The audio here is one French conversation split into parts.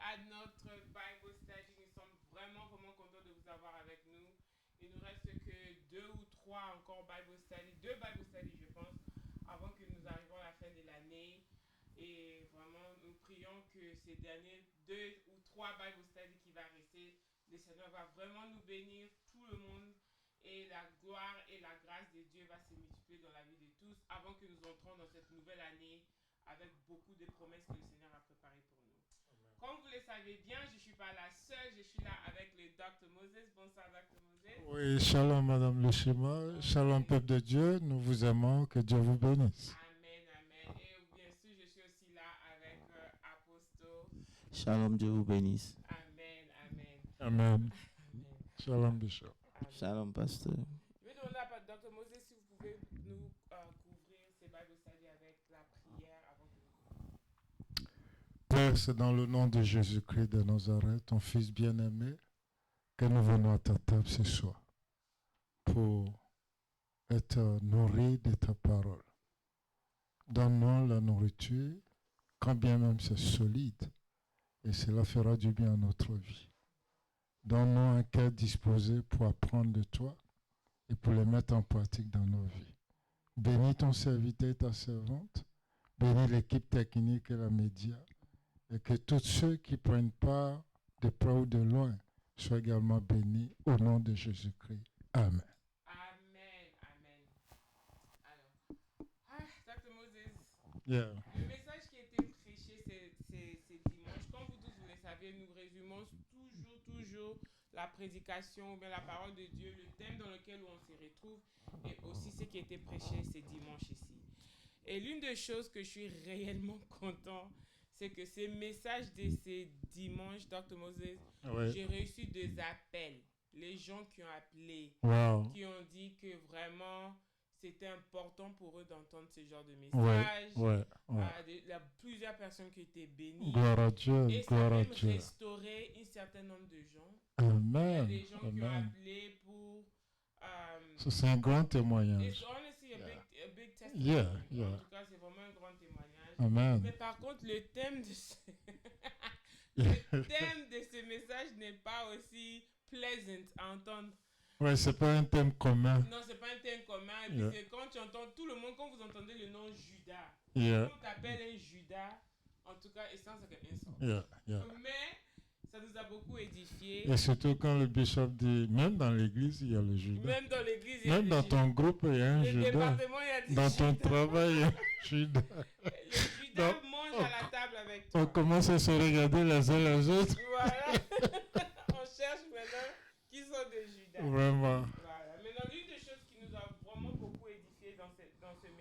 à notre Bible study. Nous sommes vraiment, vraiment contents de vous avoir avec nous. Il nous reste que 2 ou 3 encore Bible study, 2 Bible study, je pense, avant que nous arrivions à la fin de l'année. Et vraiment, nous prions que ces derniers 2 ou 3 Bible study qui va rester, le Seigneur va vraiment nous bénir, tout le monde. Et la gloire et la grâce de Dieu va se multiplier dans la vie de tous avant que nous entrons dans cette nouvelle année avec beaucoup de promesses que le Seigneur a préparées pour nous. Amen. Comme vous le savez bien, je ne suis pas la seule, je suis là avec le Dr. Moses. Bonsoir, Dr. Moses. Oui, shalom, Madame le Shema. Shalom, peuple de Dieu. Nous vous aimons. Que Dieu vous bénisse. Amen, amen. Et bien sûr, je suis aussi là avec Apostle. Shalom, Dieu vous bénisse. Amen, amen. Amen. Amen. Shalom, Bishop. Amen. Shalom, pasteur. Je vais demander à Dr. Moses si vous pouvez nous couvrir ces Bible study avec la prière avant que nous. Père, c'est dans le nom de Jésus-Christ de Nazareth, ton Fils bien-aimé, que nous venons à ta table ce soir pour être nourris de ta parole. Donne-nous la nourriture, quand bien même c'est solide, et cela fera du bien à notre vie. Donne-nous un cœur disposé pour apprendre de toi et pour les mettre en pratique dans nos vies. Bénis ton serviteur et ta servante. Bénis l'équipe technique et la média. Et que tous ceux qui prennent part de près ou de loin soient également bénis au nom de Jésus-Christ. Amen. Amen, amen. Alors, Dr. Moses, Yeah. le message qui a été prêché c'est dimanche. Comme vous tous vous le savez, nous résumons toujours la prédication ou bien la parole de Dieu, le thème dans lequel on se retrouve et aussi ce qui a été prêché ce dimanche ici. Et l'une des choses que je suis réellement content, c'est que ces messages de ces dimanches, Dr. Moses, Ouais. j'ai reçu des appels. Les gens qui ont appelé, Wow. qui ont dit que vraiment c'était important pour eux d'entendre ce genre de message. Ouais. Il y a plusieurs personnes qui étaient bénies. Gloire à Dieu. Et ça Gloire a à même Dieu. restauré un certain nombre de gens. Amen. Il y a des gens qui ont Amen. appelé pour... Ça, c'est un grand It's témoignage. honestly a big testimony. Yeah. En tout cas, c'est vraiment un grand témoignage. Amen. Mais par contre, le thème de ce message n'est pas aussi pleasant à entendre. Ouais, c'est pas un thème commun. Non, c'est pas un thème commun. Et puis Yeah. c'est quand tu entends tout le monde, quand vous entendez le nom Judas, Yeah. quand on t'appelle un Judas, en tout cas, et ça, c'est un insult. Yeah. Mais ça nous a beaucoup édifié. Et surtout quand le bishop dit, même dans l'église, il y a le Judas. Même dans l'église, il y a Même des dans Judas. ton groupe, il y a un Le Judas. département, il y a des Dans ton Judas. travail, il y a un Judas. Le Judas Donc, mange à la table avec On toi. commence à se regarder les uns les autres. Voilà. On cherche maintenant qui sont des Judas. Vraiment. Voilà. Maintenant, l'une des choses qui nous a vraiment beaucoup édifié dans ce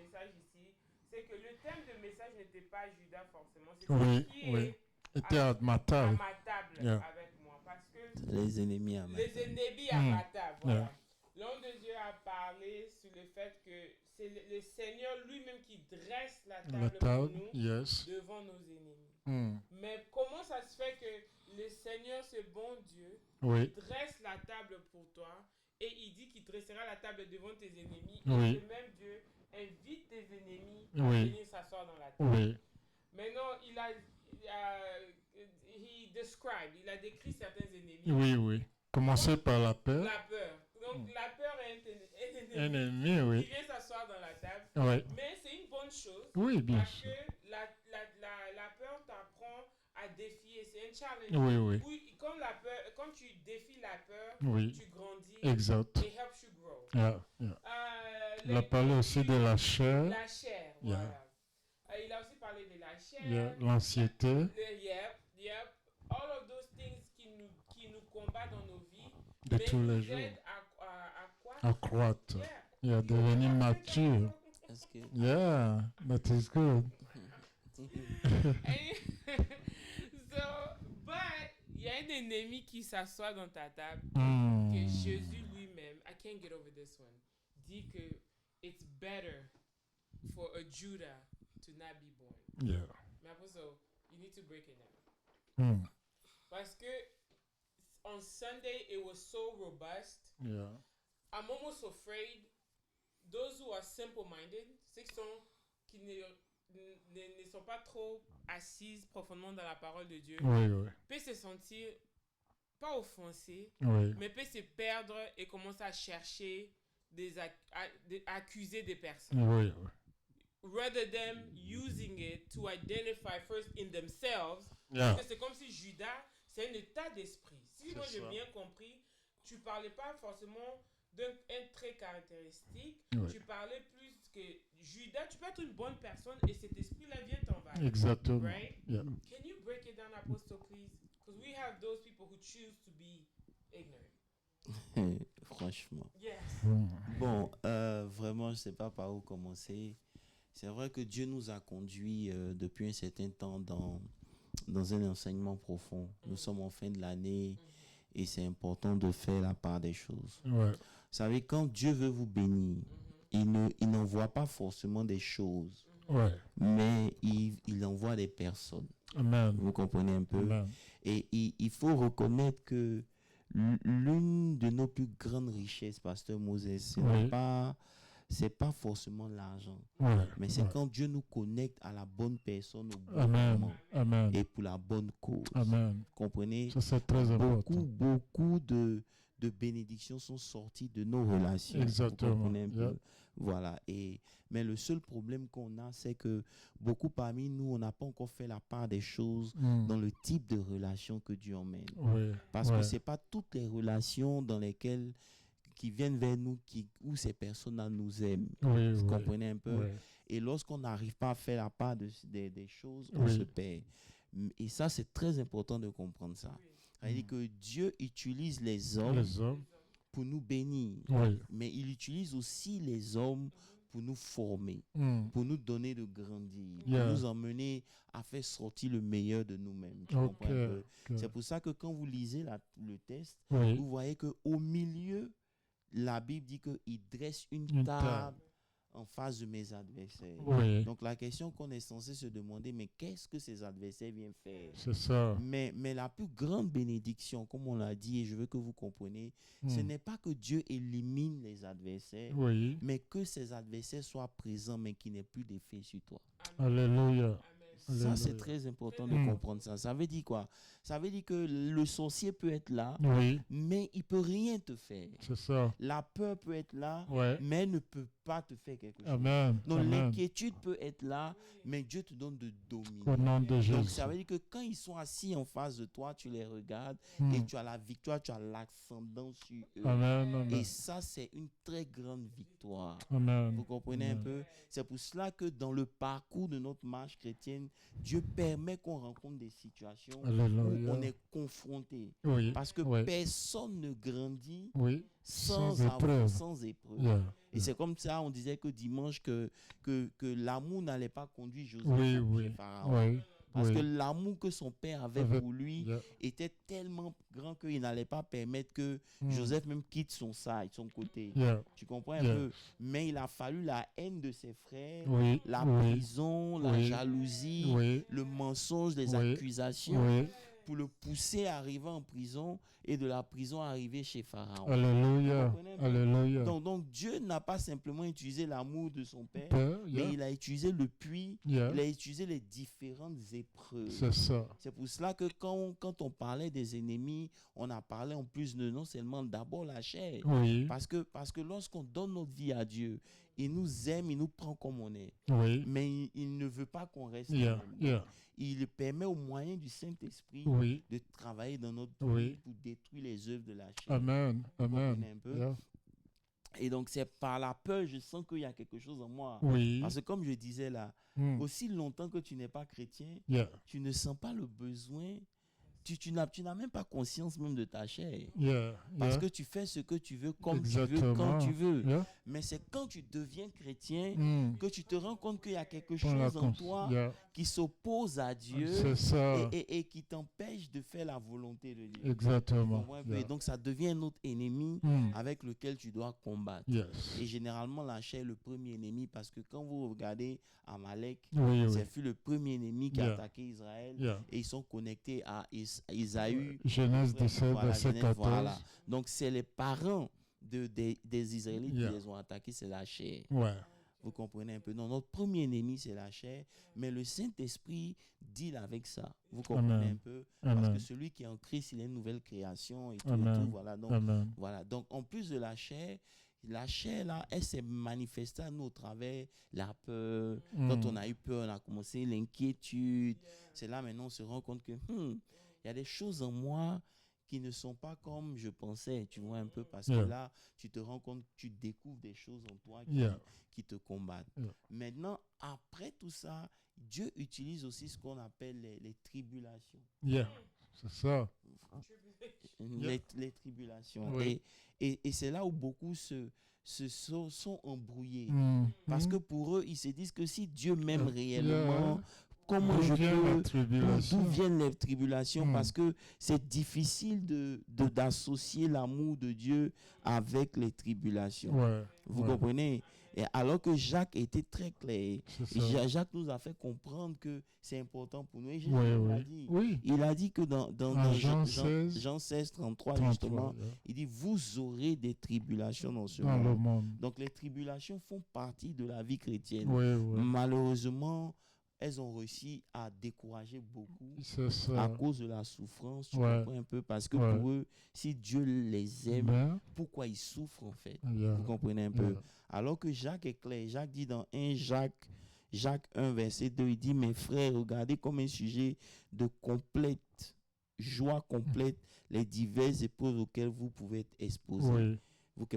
message ici, c'est que le thème de message n'était pas Judas forcément. C'était qui est Était à ma à table. ma table Yeah. avec moi. Parce que Les ennemis à ma les table. ennemis à ma table. Voilà. Yeah. L'homme de Dieu a parlé sur le fait que c'est le Seigneur lui-même qui dresse la La table table, pour nous yes. devant nos ennemis. Hmm. Mais comment ça se fait que le Seigneur, ce bon Dieu, Oui. dresse la table pour toi et il dit qu'il dressera la table devant tes ennemis Oui. et ce même Dieu invite tes ennemis à Oui. venir s'asseoir dans la table. Oui. Maintenant, il a décrit certains ennemis. Oui. Commencez par la peur. La peur. Donc, la peur est un Un ennemi ennemi, oui. qui vient s'asseoir dans la table. Oui. Mais c'est une bonne chose. Oui, bien parce sûr. que la peur t'apprend à défier. C'est un challenge. Oui. Oui, quand tu défies la peur, Oui. tu grandis. Exact. It helps you grow. Yeah. Il a parlé aussi de la chair. La chair, voilà. Il a aussi parlé de la chair. Yeah. L'anxiété. Yep. All of those things qui nous combattent dans nos vies. De mais tous les nous jours. aident à quoi? À croître. Yeah. À devenir mature. Est-ce que Yeah, that is good. But il y a un ennemi qui s'assoit dans ta table Hmm. que Jésus lui-même, I can't get over this one, dit que it's better for a Judah to not be born. Yeah. Mais après ça, you need to break it down. Hmm. Parce que on Sunday it was so robust. Yeah. I'm almost afraid those who are simple-minded, ceux qui ne sont pas trop assises profondément dans la parole de Dieu Oui, oui, peut se sentir pas offensé, oui. mais peut se perdre et commencer à chercher accuser des personnes. Oui, oui. Rather than using it to identify first in themselves, Yeah. parce que c'est comme si Judas, c'est un état d'esprit. Si C'est moi j'ai ça. bien compris, tu parlais pas forcément d'un trait caractéristique, Oui. tu parlais plus que Judas, tu peux être une bonne personne et cet esprit-là vient t'envahir. Exactement. Right? Yeah. Can you break it down, Apostle, please? Because we have those people who choose to be ignorant. Franchement. Yes. Mm. Bon, vraiment, je ne sais pas par où commencer. C'est vrai que Dieu nous a conduits depuis un certain temps dans un enseignement profond. Nous sommes en fin de l'année et c'est important de faire la part des choses. Ouais. Vous savez, quand Dieu veut vous bénir, il n'envoie pas forcément des choses, Ouais. mais il envoie des personnes. Amen. Vous comprenez un peu? Amen. Et il faut reconnaître que l'une de nos plus grandes richesses, Pasteur Moses, c'est pas forcément l'argent, Ouais. mais c'est Ouais. quand Dieu nous connecte à la bonne personne au bon Amen. moment Amen. et pour la bonne cause. Amen. Vous comprenez? Ça, c'est très important. Beaucoup de bénédictions sont sorties de nos relations. Exactement. Vous comprenez un peu? Yeah. Voilà. Mais le seul problème qu'on a, c'est que beaucoup parmi nous, on n'a pas encore fait la part des choses Mm. dans le type de relation que Dieu emmène. Oui. Parce Ouais. que ce n'est pas toutes les relations dans lesquelles qui viennent vers nous où ces personnes-là nous aiment. Oui, Vous oui. comprenez un peu? Ouais. Et lorsqu'on n'arrive pas à faire la part des choses, on Oui. se perd. Et ça, c'est très important de comprendre ça. C'est-à-dire que Dieu utilise les hommes Les hommes. pour nous bénir, Oui. mais il utilise aussi les hommes pour nous former, Mm. pour nous donner de grandir, Yeah. pour nous emmener à faire sortir le meilleur de nous-mêmes. Tu Ok. comprends un peu? Ok. C'est pour ça que quand vous lisez le texte, Oui. vous voyez qu'au milieu, la Bible dit qu'il dresse une Une table table. en face de mes adversaires. Oui. Donc la question qu'on est censé se demander, mais qu'est-ce que ces adversaires viennent faire? C'est ça. Mais la plus grande bénédiction, comme on l'a dit, et je veux que vous compreniez, ce Mm. n'est pas que Dieu élimine les adversaires, Oui. mais que ces adversaires soient présents, mais qui n'aient plus d'effet sur toi. Alléluia. Ça, c'est Alléluia. très important de Mm. comprendre ça. Ça veut dire quoi? Ça veut dire que le sorcier peut être là, Oui. mais il peut rien te faire. C'est ça. La peur peut être là, Ouais. mais elle ne peut pas te faire quelque chose. Amen. Donc Amen. l'inquiétude peut être là, mais Dieu te donne de dominer. Au nom de Donc Jésus. ça veut dire que quand ils sont assis en face de toi, tu les regardes Mm. et tu as la victoire, tu as l'ascendant sur eux. Amen. Amen. Et ça, c'est une très grande victoire. Amen. Vous comprenez un Amen. peu? C'est pour cela que dans le parcours de notre marche chrétienne, Dieu permet qu'on rencontre des situations où Alléluia. on est confronté. Oui. Parce que Oui. personne ne grandit Oui. sans épreuve. Yeah. Et c'est comme ça, on disait que dimanche, que l'amour n'allait pas conduire Joseph Oui, chez oui. Pharaon. Oui. Parce Oui. que l'amour que son père avait Avec- pour lui Yeah. était tellement grand qu'il n'allait pas permettre que Mm. Joseph même quitte son side, son côté. Yeah. Tu comprends un Yeah. peu? Mais il a fallu la haine de ses frères, Oui. la Oui. prison, la Oui. jalousie, Oui. le mensonge, les Oui. accusations Oui. pour le pousser à arriver en prison et de la prison à arriver chez Pharaon. Alléluia. Vous comprenez un peu? Alléluia. Donc Dieu n'a pas simplement utilisé l'amour de son père, Père, mais yeah. il a utilisé le puits, Yeah. il a utilisé les différentes épreuves. C'est ça. C'est pour cela que quand on parlait des ennemis, on a parlé en plus de non seulement d'abord la chair. Oui. Parce que lorsqu'on donne notre vie à Dieu, il nous aime, il nous prend comme on est. Oui. Mais il ne veut pas qu'on reste Yeah. comme. Yeah. Il permet au moyen du Saint-Esprit Oui. de travailler dans notre Oui. vie pour détruire les œuvres de la chair. Amen. Amen. comprenez un peu? Yeah. Et donc c'est par la peur, je sens qu'il y a quelque chose en moi. Oui. Parce que comme je disais là, Mm. aussi longtemps que tu n'es pas chrétien, Yeah. tu ne sens pas le besoin, tu n'as même pas conscience même de ta chair. Yeah. Parce Yeah. que tu fais ce que tu veux, comme tu veux, Exactement. quand tu veux. Yeah. Mais c'est quand tu deviens chrétien Mm. que tu te rends compte qu'il y a quelque Prends la chose en cons- toi Yeah. qui s'oppose à Dieu C'est ça. et qui t'empêche de faire la volonté de Dieu. Tu Exactement. comprends un peu? Yeah. Et donc ça devient un autre ennemi Mm. avec lequel tu dois combattre. Yes. Et généralement, la chair est le premier ennemi parce que quand vous regardez Amalek, Oui, oui. c'est fut le premier ennemi qui a Yeah. attaqué Israël Yeah. et ils sont connectés à Isaü. Genèse Voilà, 17, verset Genèse, 14. voilà. Donc, c'est les parents des Israélites Yeah. qui les ont attaqués, c'est la chair. Ouais. Vous comprenez un peu? Donc, notre premier ennemi, c'est la chair, mais le Saint-Esprit deal avec ça. Vous comprenez Amen. un peu? Parce Amen. que celui qui est en Christ, il est une nouvelle création et tout, Amen. voilà. Donc, Amen. voilà. Donc, en plus de la chair, là, elle s'est manifestée à nous au travers la peur. Quand on a eu peur, on a commencé l'inquiétude. C'est là maintenant on se rend compte que il y a des choses en moi qui ne sont pas comme je pensais, tu vois un peu, parce que Yeah. là, tu te rends compte, tu découvres des choses en toi Yeah. qui te combattent. Yeah. Maintenant, après tout ça, Dieu utilise aussi ce qu'on appelle les tribulations. Yeah. C'est ça. Les tribulations. Oui. Et c'est là où beaucoup sont embrouillés. Mm. Parce Mm. que pour eux, ils se disent que si Dieu m'aime Yeah. réellement, comment D'où je vient la peux... tribulation? D'où viennent les tribulations? Mm. Parce que c'est difficile d'associer l'amour de Dieu avec les tribulations. Ouais. Vous Ouais. comprenez? Et alors que Jacques était très clair, C'est ça. Jacques nous a fait comprendre que c'est important pour nous. Et Jésus Oui, l'a oui. dit. Oui. Il a dit que dans En Jean 16, Jean 16, 33, 33, justement, yeah. il dit, vous aurez des tribulations dans ce Dans le monde. monde. Donc les tribulations font partie de la vie chrétienne. Oui, oui. Malheureusement, elles ont réussi à décourager beaucoup C'est à ça. cause de la souffrance. Tu Ouais. comprends un peu? Parce que Ouais. pour eux, si Dieu les aime, Mais, pourquoi ils souffrent en fait? yeah. Vous comprenez un peu? Yeah. Alors que Jacques est clair. Jacques dit dans 1 Jacques 1, verset 2, il dit, mes frères, regardez comme un sujet de complète joie complète les diverses épreuves auxquelles vous pouvez être exposés. Oui.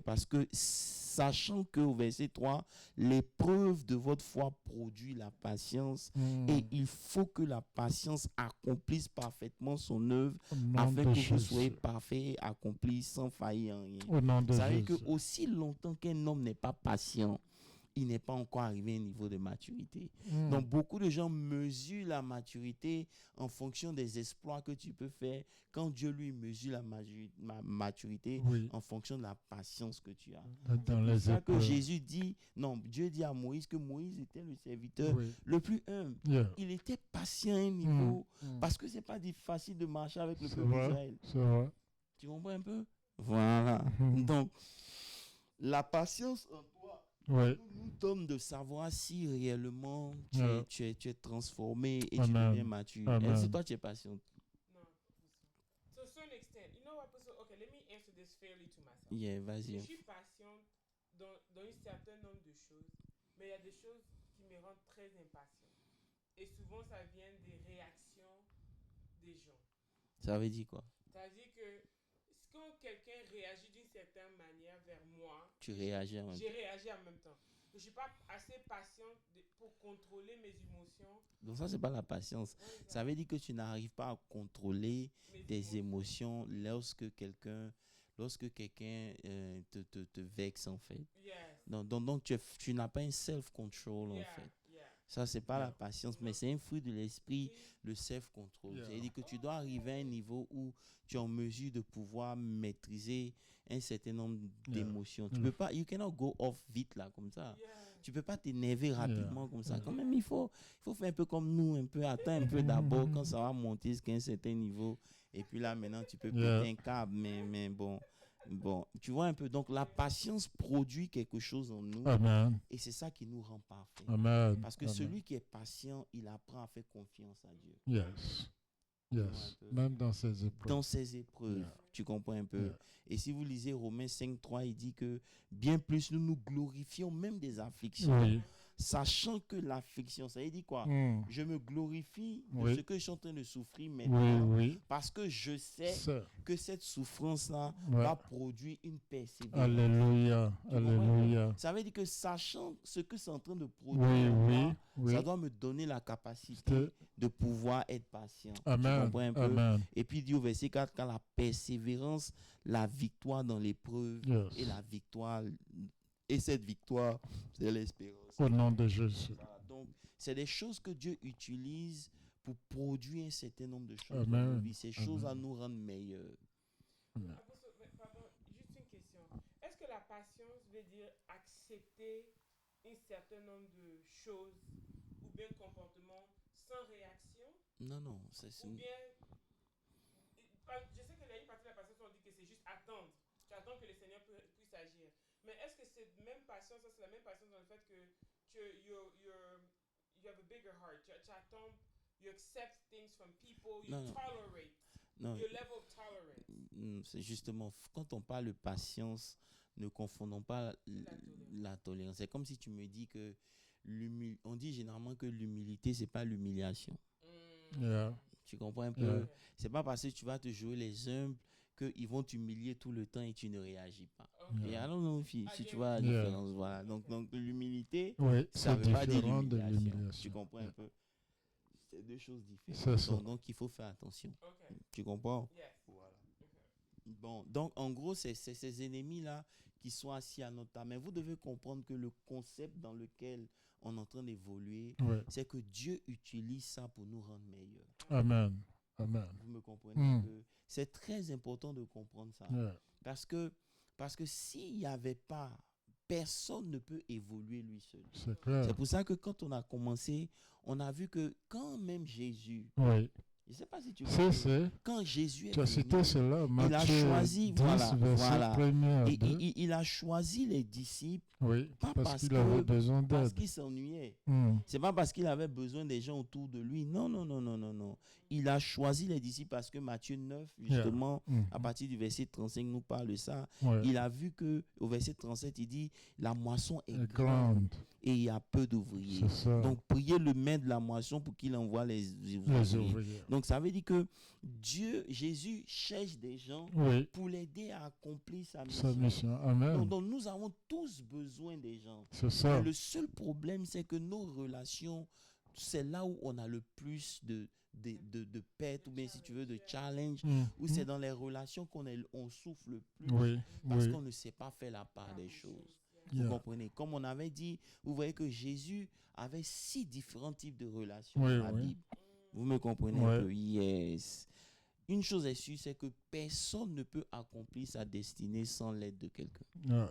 Parce que sachant que au verset 3, l'épreuve de votre foi produit la patience Mm. et il faut que la patience accomplisse parfaitement son œuvre Au nom afin de que vous soyez Jésus. parfaits et accomplis sans faillir en rien. Au nom de Vous savez Jésus. que aussi longtemps qu'un homme n'est pas patient, il n'est pas encore arrivé à un niveau de maturité. Mm. Donc, beaucoup de gens mesurent la maturité en fonction des exploits que tu peux faire, quand Dieu lui mesure la maturité Oui. en fonction de la patience que tu as. Dans C'est les ça que épreuves. Jésus dit, non, Dieu dit à Moïse que Moïse était le serviteur Oui. le plus humble. Yeah. Il était patient à un niveau, Mm. parce que c'est pas facile de marcher avec le C'est peuple vrai. d'Israël. C'est vrai. Tu comprends un peu? Voilà. Mhm. Donc, la patience en toi Oui. nous donne de savoir si réellement Yeah. tu es transformé et tu Amen. deviens mature. Amen. Est-ce que toi tu es patient? No. To a certain extent, you know what? So, okay, let me answer this fairly to myself. Yeah, Je vas-y. suis patiente dans un certain nombre de choses, mais il y a des choses qui me rendent très impatient. Et souvent, ça vient des réactions des gens. Ça veut dire quoi? C'est-à-dire que quand quelqu'un réagit d'une certaine manière vers moi, Tu réagis en même temps. j'ai réagi en même temps. Je ne suis pas assez patiente pour contrôler mes émotions. Donc ça, c'est pas la patience. Ouais, Ça veut dire que tu n'arrives pas à contrôler mes tes émotions lorsque quelqu'un te vexe en fait. Yes. Donc tu n'as pas un self-control en Yeah, fait. yeah. Ça, c'est pas Yeah. la patience, mais c'est un fruit de l'esprit, Et- le self-control. Yeah. C'est-à-dire que tu dois arriver à un niveau où tu es en mesure de pouvoir maîtriser un certain nombre d'émotions. Tu Mm. peux pas, you cannot go off vite là, comme ça. yeah. Tu peux pas t'énerver rapidement comme ça. Yeah. Quand même, il faut faire un peu comme nous, un peu, attends un peu d'abord quand ça va monter jusqu'à un certain niveau. Et puis là, maintenant, tu peux Yeah. péter un câble, mais bon. Bon, tu vois un peu. Donc, la patience produit quelque chose en nous. Amen. Et c'est ça qui nous rend parfaits. Amen. Parce que Amen. celui qui est patient, il apprend à faire confiance à Dieu. Yes. Yes. Un peu. Même dans ces épreuves. Dans ses épreuves, Yeah. tu comprends un peu. Yeah. Et si vous lisez Romains 5, 3, il dit que bien plus nous nous glorifions même des afflictions, Oui. sachant que l'affliction, ça veut dire quoi? Mm. Je me glorifie de Oui. ce que je suis en train de souffrir Oui, maintenant, oui. parce que je sais Ça. que cette souffrance-là Ouais. va produire une persévérance. Alléluia. Tu comprends un peu? Alléluia. Ça veut dire que sachant ce que c'est en train de produire, Oui, en oui, moi, oui. ça doit me donner la capacité C'était- de pouvoir être patient. Tu Amen. comprends un peu? Amen. Et puis il dit au verset 4, quand la persévérance, la victoire dans l'épreuve Yes. et la victoire, et cette victoire, c'est l'espérance. Au nom de Jésus. Voilà. Donc, c'est des choses que Dieu utilise pour produire un certain nombre de choses Amen. dans nos vies. Ces choses à Amen. nous rendre meilleurs. Pardon, juste une question. Est-ce que la patience veut dire accepter un certain nombre de choses ou bien comportements sans réaction Non, non, c'est ou bien je sais que la une partie de la patience on dit que c'est juste attendre. Tu attends que le Seigneur puisse agir. Mais est-ce que cette même patience, c'est la même patience dans le fait que you have a bigger heart. You accept things from people. You Non, non. tolerate. Non, Your level of tolerance. c'est justement, quand on parle de patience, ne confondons pas la tolérance. C'est comme si tu me dis que on dit généralement que l'humilité, c'est pas l'humiliation. Yeah. Tu comprends un peu? Yeah. C'est pas parce que tu vas te jouer les humbles qu'ils vont t'humilier tout le temps et tu ne réagis pas. Okay. Et alors, non, si tu vois la Yeah. différence, voilà. Donc l'humilité, Oui, ça c'est veut pas dire différent de l'humiliation. Tu l'humiliation. comprends un Yeah. peu? C'est deux choses C'est différentes. ça. Donc, il faut faire attention. Okay. Tu comprends? Yes. Voilà. Okay. Bon, donc en gros, c'est ces ennemis-là qui sont assis à notre table. Mais vous devez comprendre que le concept dans lequel on est en train d'évoluer, Ouais. c'est que Dieu utilise ça pour nous rendre meilleurs. Amen. Amen. Vous me comprenez un peu? C'est très important de comprendre ça. Yeah. Parce que s'il n'y avait pas, personne ne peut évoluer lui seul. C'est clair. C'est pour ça que quand on a commencé, on a vu que quand même Jésus, Oui. je ne sais pas si tu C'est. quand Jésus est Tu as cité venu, cela, il a Matthieu choisi, 10, voilà, verset voilà. 1er à Et 2. il a choisi les disciples Oui, pas parce qu'il avait besoin parce d'aide. qu'il s'ennuyait. Hmm. C'est pas parce qu'il avait besoin des gens autour de lui. Non, non, non, non, non, non. Il a choisi les disciples parce que Matthieu 9, justement, Mhm. à partir du verset 35, nous parle de ça. Ouais. Il a vu que au verset 37, il dit la moisson est Est grande grande. et il y a peu d'ouvriers. C'est ça. Donc, priez le maître de la moisson pour qu'il envoie les Les ouvriers. ouvriers. Donc, ça veut dire que Jésus cherche des gens Oui, pour l'aider à accomplir sa mission. sa mission. Amen. Donc, nous avons tous besoin des gens. C'est ça. Mais le seul problème, c'est que nos relations, c'est là où on a le plus de pets, ou bien si tu veux, de challenge, où c'est dans les relations on souffre le plus. Oui, Parce oui. qu'on ne sait pas faire la part des choses. Yeah. Vous comprenez? Comme on avait dit, vous voyez que Jésus avait 6 différents types de relations Oui, dans la oui. Bible. Vous me comprenez Ouais. un peu? Yes. Une chose est sûre, c'est que personne ne peut accomplir sa destinée sans l'aide de quelqu'un. Ouais.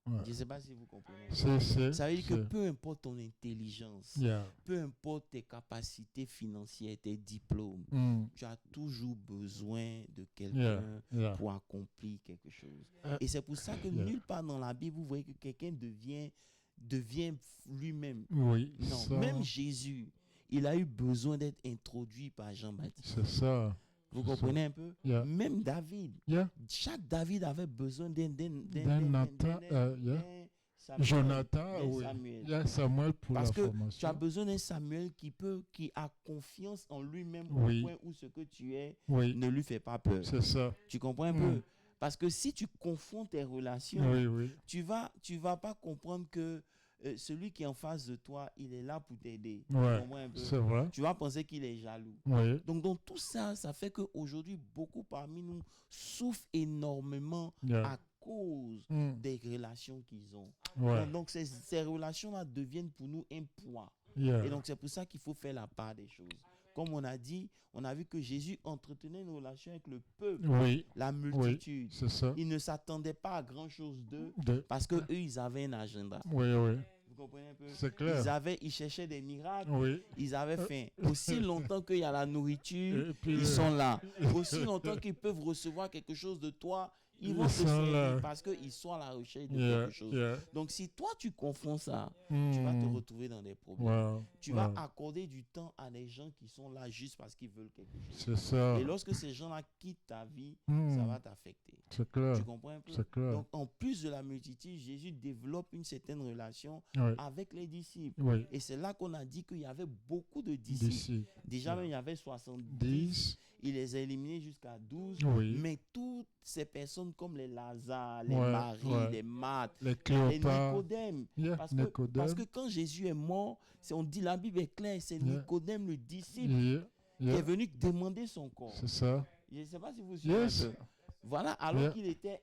Ouais. Je ne sais pas si vous comprenez. C'est. Ça veut dire que peu importe ton intelligence, Yeah. peu importe tes capacités financières, tes diplômes, Hmm. tu as toujours besoin de quelqu'un Yeah. Yeah. pour accomplir quelque chose. Euh, Et c'est pour ça que yeah. nulle part dans la Bible, vous voyez que quelqu'un devient lui-même. Oui, Non, ça. même Jésus, il a eu besoin d'être introduit par Jean-Baptiste. C'est ça. Vous C'est comprenez un peu? Yeah. Même David, Yeah. chaque David avait besoin d'un Nathan, yeah. Samuel, Jonathan, d'un oui. Samuel. Il y a Samuel pour Parce la que formation. tu as besoin d'un Samuel qui a confiance en lui-même Oui. au point où ce que tu es Oui, ne lui fait pas peur. c'est ça. Tu comprends un peu? Parce que si tu confonds tes relations, Oui, oui. tu vas pas comprendre que celui qui est en face de toi, il est là pour t'aider. Tu Ouais, comprends un peu? c'est vrai. Tu vas penser qu'il est jaloux. Oui. Donc, dans tout ça, ça fait qu'aujourd'hui, beaucoup parmi nous souffrent énormément Yeah. à cause Hmm. des relations qu'ils ont. Ouais. Donc ces relations-là deviennent pour nous un poids. Yeah. Et donc, c'est pour ça qu'il faut faire la part des choses. Comme on a dit, on a vu que Jésus entretenait une relation avec le peuple, Oui, la multitude. c'est ça. Il ne s'attendait pas à grand-chose d'eux De- parce qu'eux, ils avaient un agenda. Oui, oui. Vous comprenez un peu? C'est clair. Ils cherchaient des miracles. Oui. Ils avaient faim. Aussi longtemps qu'il y a la nourriture, Et puis, ils sont là. Aussi longtemps qu'ils peuvent recevoir quelque chose de toi, ils vont Ils te sont servir là. parce qu'ils sont à la recherche de Yeah, quelque chose. yeah. Donc, si toi, tu confonds ça, tu vas te retrouver dans des problèmes. Wow. Tu vas wow. accorder du temps à des gens qui sont là juste parce qu'ils veulent quelque chose. C'est ça. Et lorsque ces gens-là quittent ta vie, Hmm. ça va t'affecter. C'est clair. Tu comprends un peu? C'est clair. Donc, en plus de la multitude, Jésus développe une certaine relation Oui. avec les disciples. Oui. Et c'est là qu'on a dit qu'il y avait beaucoup de disciples. D'ici. Déjà, même, il y avait 70. 10. Il les a éliminés jusqu'à 12. Oui. Mais toutes ces personnes comme les Lazare, les Ouais, Marie, ouais. les Marthe, Les les Cléopâtres. Nicodème. Yeah, Parce Nicodème. que quand Jésus est mort, on dit la Bible est claire, c'est Yeah. Nicodème, le disciple, Yeah, qui yeah. est venu demander son corps. C'est ça. Je ne sais pas si vous suivez Yes. un peu. Voilà, alors Yeah. qu'il était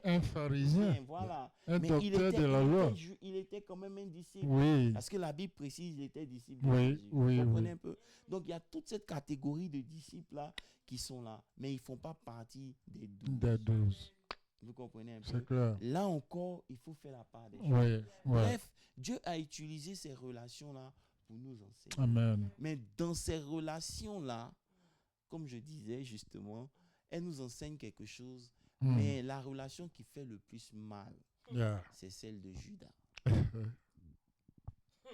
Un pharisien. voilà. Un Mais docteur de la loi. il était quand même un disciple. Oui. Parce que la Bible précise qu'il était disciple de Oui, Jésus. oui, Vous comprenez oui. un peu? Donc, il y a toute cette catégorie de disciples-là qui sont là. Mais ils ne font pas partie des 12. Des 12. Vous comprenez un peu? C'est clair. Là encore, il faut faire la part des choses. Oui. Ouais. Bref, Dieu a utilisé ces relations-là pour nous enseigner. Amen. Mais dans ces relations-là, comme je disais justement, elles nous enseignent quelque chose. Hmm. Mais la relation qui fait le plus mal, Yeah. c'est celle de Judas.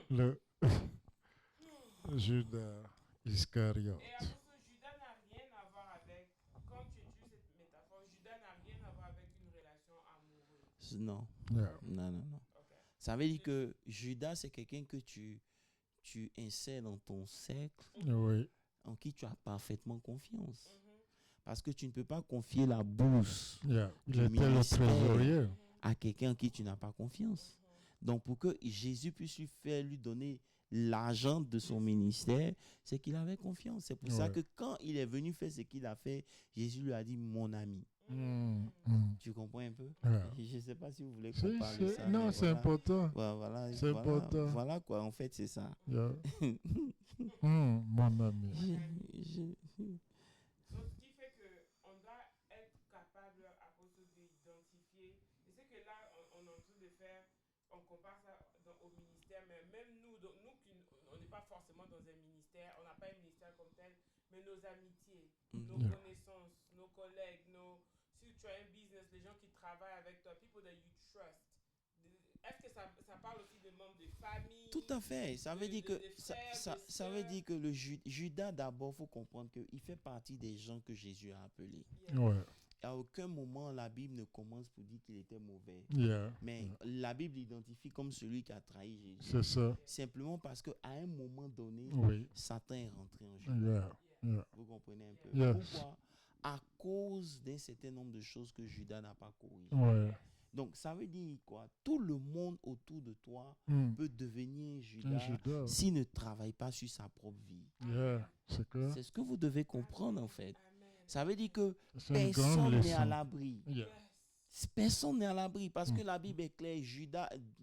le Judas Iscariote. Et apôtre, Judas n'a rien à voir avec, quand tu utilises cette métaphore, Judas n'a rien à voir avec une relation amoureuse. Non, Yeah. non. Ok. Ça veut dire que Judas, c'est quelqu'un que tu insères dans ton cercle, Oui. en qui tu as parfaitement confiance. Mhm. Parce que tu ne peux pas confier la bourse Yeah. Il Du était le ministère. trésorier. à quelqu'un en qui tu n'as pas confiance. Donc, pour que Jésus puisse lui donner l'argent de son ministère, c'est qu'il avait confiance. C'est pour ça Ouais. que quand il est venu faire ce qu'il a fait, Jésus lui a dit, mon ami. Tu comprends un peu? Yeah. Je ne sais pas si vous voulez Si, qu'on parle de si. ça. Non, mais c'est voilà. important. Voilà, C'est voilà, important. voilà quoi, en fait, c'est ça. Yeah. Mon ami. Donc, ce qui fait qu'on doit être capable, apôtre, d'identifier. Je sais que là, on est en train de faire, on compare ça au ministère, mais même nous, on n'est pas forcément dans un ministère, on n'a pas un ministère comme tel, mais nos amitiés, nos Yeah. connaissances, nos collègues, si tu as un business, les gens qui travaillent avec toi, people that you trust. Est-ce que ça parle aussi des membres de famille? Tout à fait. Ça veut dire que de frères, de ça veut sœurs? dire que le Judas d'abord, faut comprendre qu'il fait partie des gens que Jésus a appelés. Yeah. Ouais. À aucun moment la Bible ne commence pour dire qu'il était mauvais. Yeah. Mais Yeah. la Bible l'identifie comme celui qui a trahi Jésus. C'est ça. Simplement parce qu'à un moment donné, Oui. Satan est rentré en Judas. Yeah. Yeah. Vous comprenez un peu? Yes. Pourquoi? À cause d'un certain nombre de choses que Judas n'a pas corrigées. Ouais. Donc, ça veut dire quoi? Tout le monde autour de toi peut devenir Un Judas Judas. s'il ne travaille pas sur sa propre vie. Yeah. C'est que C'est ce que vous devez comprendre en fait. Amen. Ça veut dire que c'est une grande personne n'est à leçon. l'abri. Yeah. Yes. Personne n'est à l'abri parce que la Bible est claire.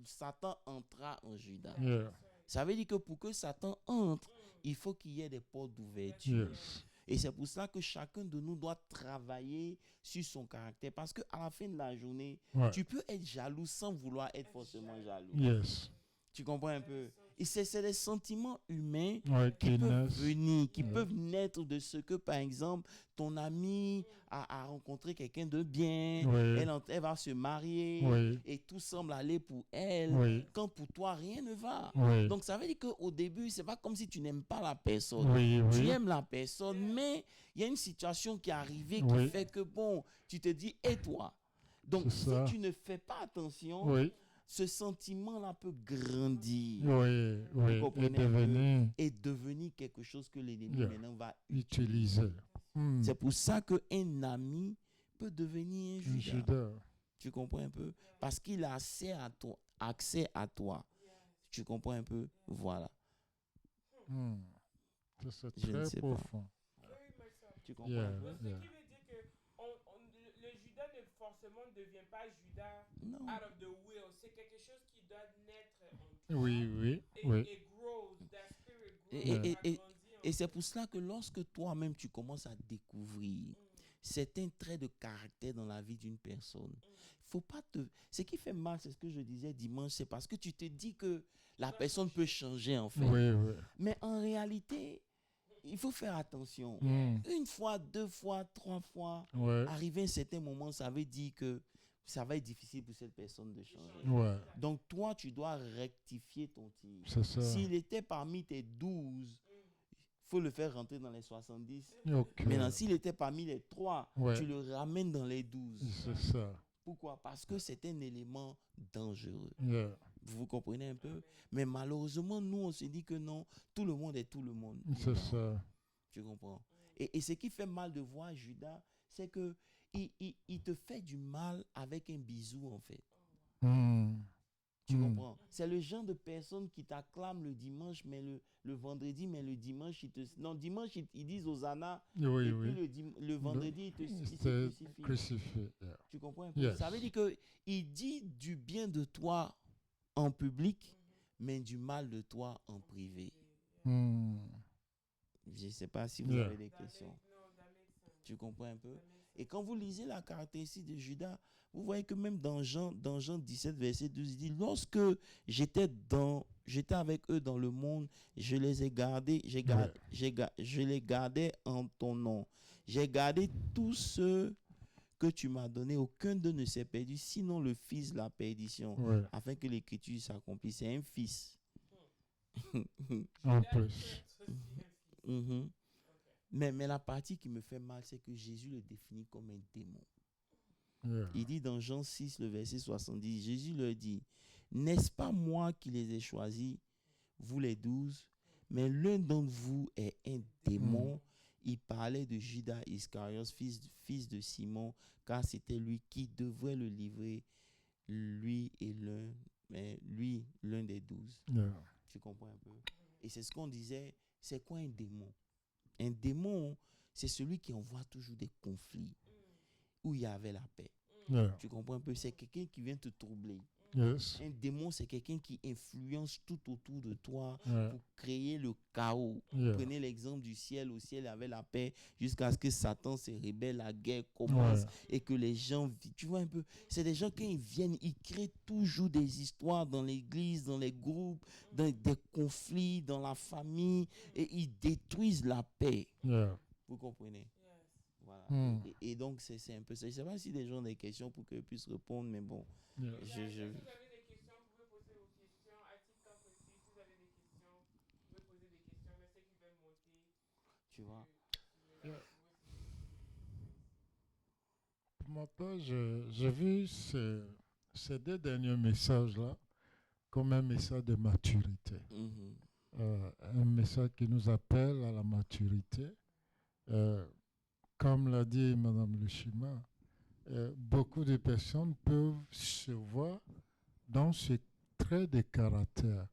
Satan entra en Judas. Yeah. Ça veut dire que pour que Satan entre, il faut qu'il y ait des portes d'ouverture. Yes. Et c'est pour ça que chacun de nous doit travailler sur son caractère. Parce qu'à la fin de la journée, Ouais. tu peux être jaloux sans vouloir être forcément jaloux. Yes. Tu comprends un peu? Et c'est des sentiments humains Ouais, qui qui peuvent naissent. venir, qui Ouais. peuvent naître de ce que, par exemple, ton ami a rencontré quelqu'un de bien, Oui. elle va se marier Oui. et tout semble aller pour elle, Oui. quand pour toi, rien ne va. Oui. Donc, ça veut dire qu'au début, c'est pas comme si tu n'aimes pas la personne. Oui, Tu oui. aimes la personne, mais il y a une situation qui est arrivée qui Oui. fait que, bon, tu te dis, et toi? Donc, C'est si ça. tu ne fais pas attention, Oui. ce sentiment-là peut grandir Oui. Oui. comprenez Et un peu? devenir et devenir quelque chose que l'ennemi Yeah. maintenant va utilisé. C'est pour ça qu'un ami peut devenir un Un Judas. Judas. Tu comprends un peu? Parce qu'il a accès à toi. Tu comprends un peu? Voilà. Ça, c'est Je ne très sais pas. profond. Very much so. Tu comprends Yeah. un peu? Donc, ce Yeah. qui veut dire que le Judas ne forcément ne devient pas Judas Non. out of the will. C'est quelque chose qui doit naître en toi. Oui, oui, Et, oui. et grows, that spirit grows, Et- et- ça et- grandit en Et c'est pour cela que lorsque toi-même tu commences à découvrir certains traits de caractère dans la vie d'une personne, faut pas te. Ce qui fait mal, c'est ce que je disais dimanche, c'est parce que tu te dis que la personne peut changer en fait. Oui, oui. Mais en réalité, il faut faire attention. Une fois, deux fois, trois fois, Ouais. arriver à un certain moment, ça veut dire que ça va être difficile pour cette personne de changer. Ouais. Donc toi, tu dois rectifier ton tir. C'est ça. S'il était parmi tes 12, il faut le faire rentrer dans les 70. Ok. Maintenant, s'il était parmi les 3, Ouais. tu le ramènes dans les 12. C'est ça. Pourquoi? Parce que c'est un élément dangereux. Yeah. Vous comprenez un peu? Mais malheureusement, nous, on se dit que non, tout le monde est tout le monde. C'est ça. Tu comprends? Et ce qui fait mal de voir Judas, c'est que il te fait du mal avec un bisou, en fait. Tu comprends? C'est le genre de personne qui t'acclame le dimanche, mais le vendredi, mais le dimanche, dimanche, ils disent Hosanna. Oui, Et oui. puis le vendredi, il se C'est crucifie. crucifié. Yeah. Tu comprends un peu? Yes. Ça veut dire qu'il dit du bien de toi en public, mais du mal de toi en privé. Je ne sais pas si vous Yeah. avez des questions. Tu comprends un peu? Et quand vous lisez la caractéristique de Judas, vous voyez que même dans Jean 17, verset 12, il dit, lorsque j'étais avec eux dans le monde, je les ai gardés, je les gardais en ton nom. J'ai gardé tous ceux que tu m'as donnés, aucun d'eux ne s'est perdu, sinon le fils de la perdition, Ouais. afin que l'écriture s'accomplisse. C'est un fils. En Judas plus. peut être aussi ainsi. Mhm. Ok. Mais la partie qui me fait mal, c'est que Jésus le définit comme un démon. Yeah. Il dit dans Jean 6, le verset 70, Jésus leur dit, n'est-ce pas moi qui les ai choisis, vous les 12, mais l'un d'entre vous est un démon. Il parlait de Judas Iscariote, fils de Simon, car c'était lui qui devrait le livrer, lui l'un des 12. Yeah. Tu comprends un peu? Et c'est ce qu'on disait, c'est quoi un démon? Un démon, c'est celui qui envoie toujours des conflits où il y avait la paix. Yeah. Tu comprends un peu? C'est quelqu'un qui vient te troubler. Yes. Un démon, c'est quelqu'un qui influence tout autour de toi Yeah. pour créer le chaos. Yeah. Prenez l'exemple du ciel. Au ciel, il y avait la paix jusqu'à ce que Satan se rébelle, la guerre commence Ouais. et que les gens... Tu vois un peu? C'est des gens, quand ils viennent, ils créent toujours des histoires dans l'église, dans les groupes, dans des conflits, dans la famille et ils détruisent la paix. Yeah. Vous comprenez? Yes. Voilà. Hmm. Et donc, c'est un peu ça. Je ne sais pas si les gens ont des questions pour qu'ils puissent répondre, mais bon. Yeah. Je- Si vous avez des questions, vous pouvez poser vos questions. À TikTok aussi, si vous avez des questions, vous pouvez poser des questions. Mais ceux qui veulent monter, Tu vois? Pour ma part, j'ai vu ces deux derniers messages-là comme un message de maturité. Mhm. Un message qui nous appelle à la maturité. Comme l'a dit Mme Lushima, beaucoup de personnes peuvent se voir dans ce trait de caractère.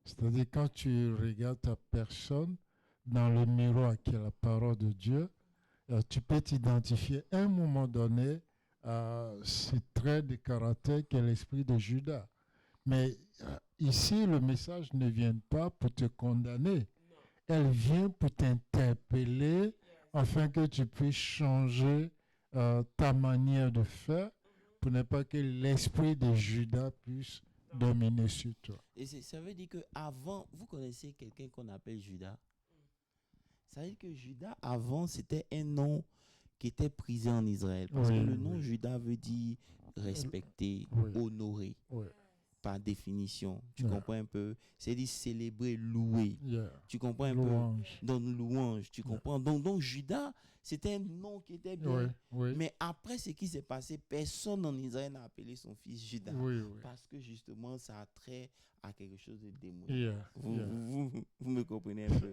C'est-à-dire quand tu regardes ta personne dans le miroir qui est la parole de Dieu, tu peux t'identifier à un moment donné à ce trait de caractère qui est l'esprit de Judas. Mais ici, le message ne vient pas pour te condamner. Non. Elle vient pour t'interpeller Yes. afin que tu puisses changer ta manière de faire pour ne pas que l'esprit de Judas puisse dominer sur toi. Et ça veut dire que avant, vous connaissez quelqu'un qu'on appelle Judas. Ça veut dire que Judas, avant, c'était un nom qui était prisé en Israël. Parce Oui, que le nom oui. Judas veut dire respecter, Oui. honorer, Oui. par définition. Tu Yeah. comprends un peu? C'est dire célébrer, louer. Yeah. Tu comprends un peu? Louange. Donne louange, tu Yeah. comprends? Donc Judas, c'était un nom qui était bien. Oui, oui. Mais après ce qui s'est passé, personne en Israël n'a appelé son fils Judas. Oui, oui. Parce que justement, ça a trait à quelque chose de démoniaque. Yeah, Vous, yeah. vous me comprenez un peu.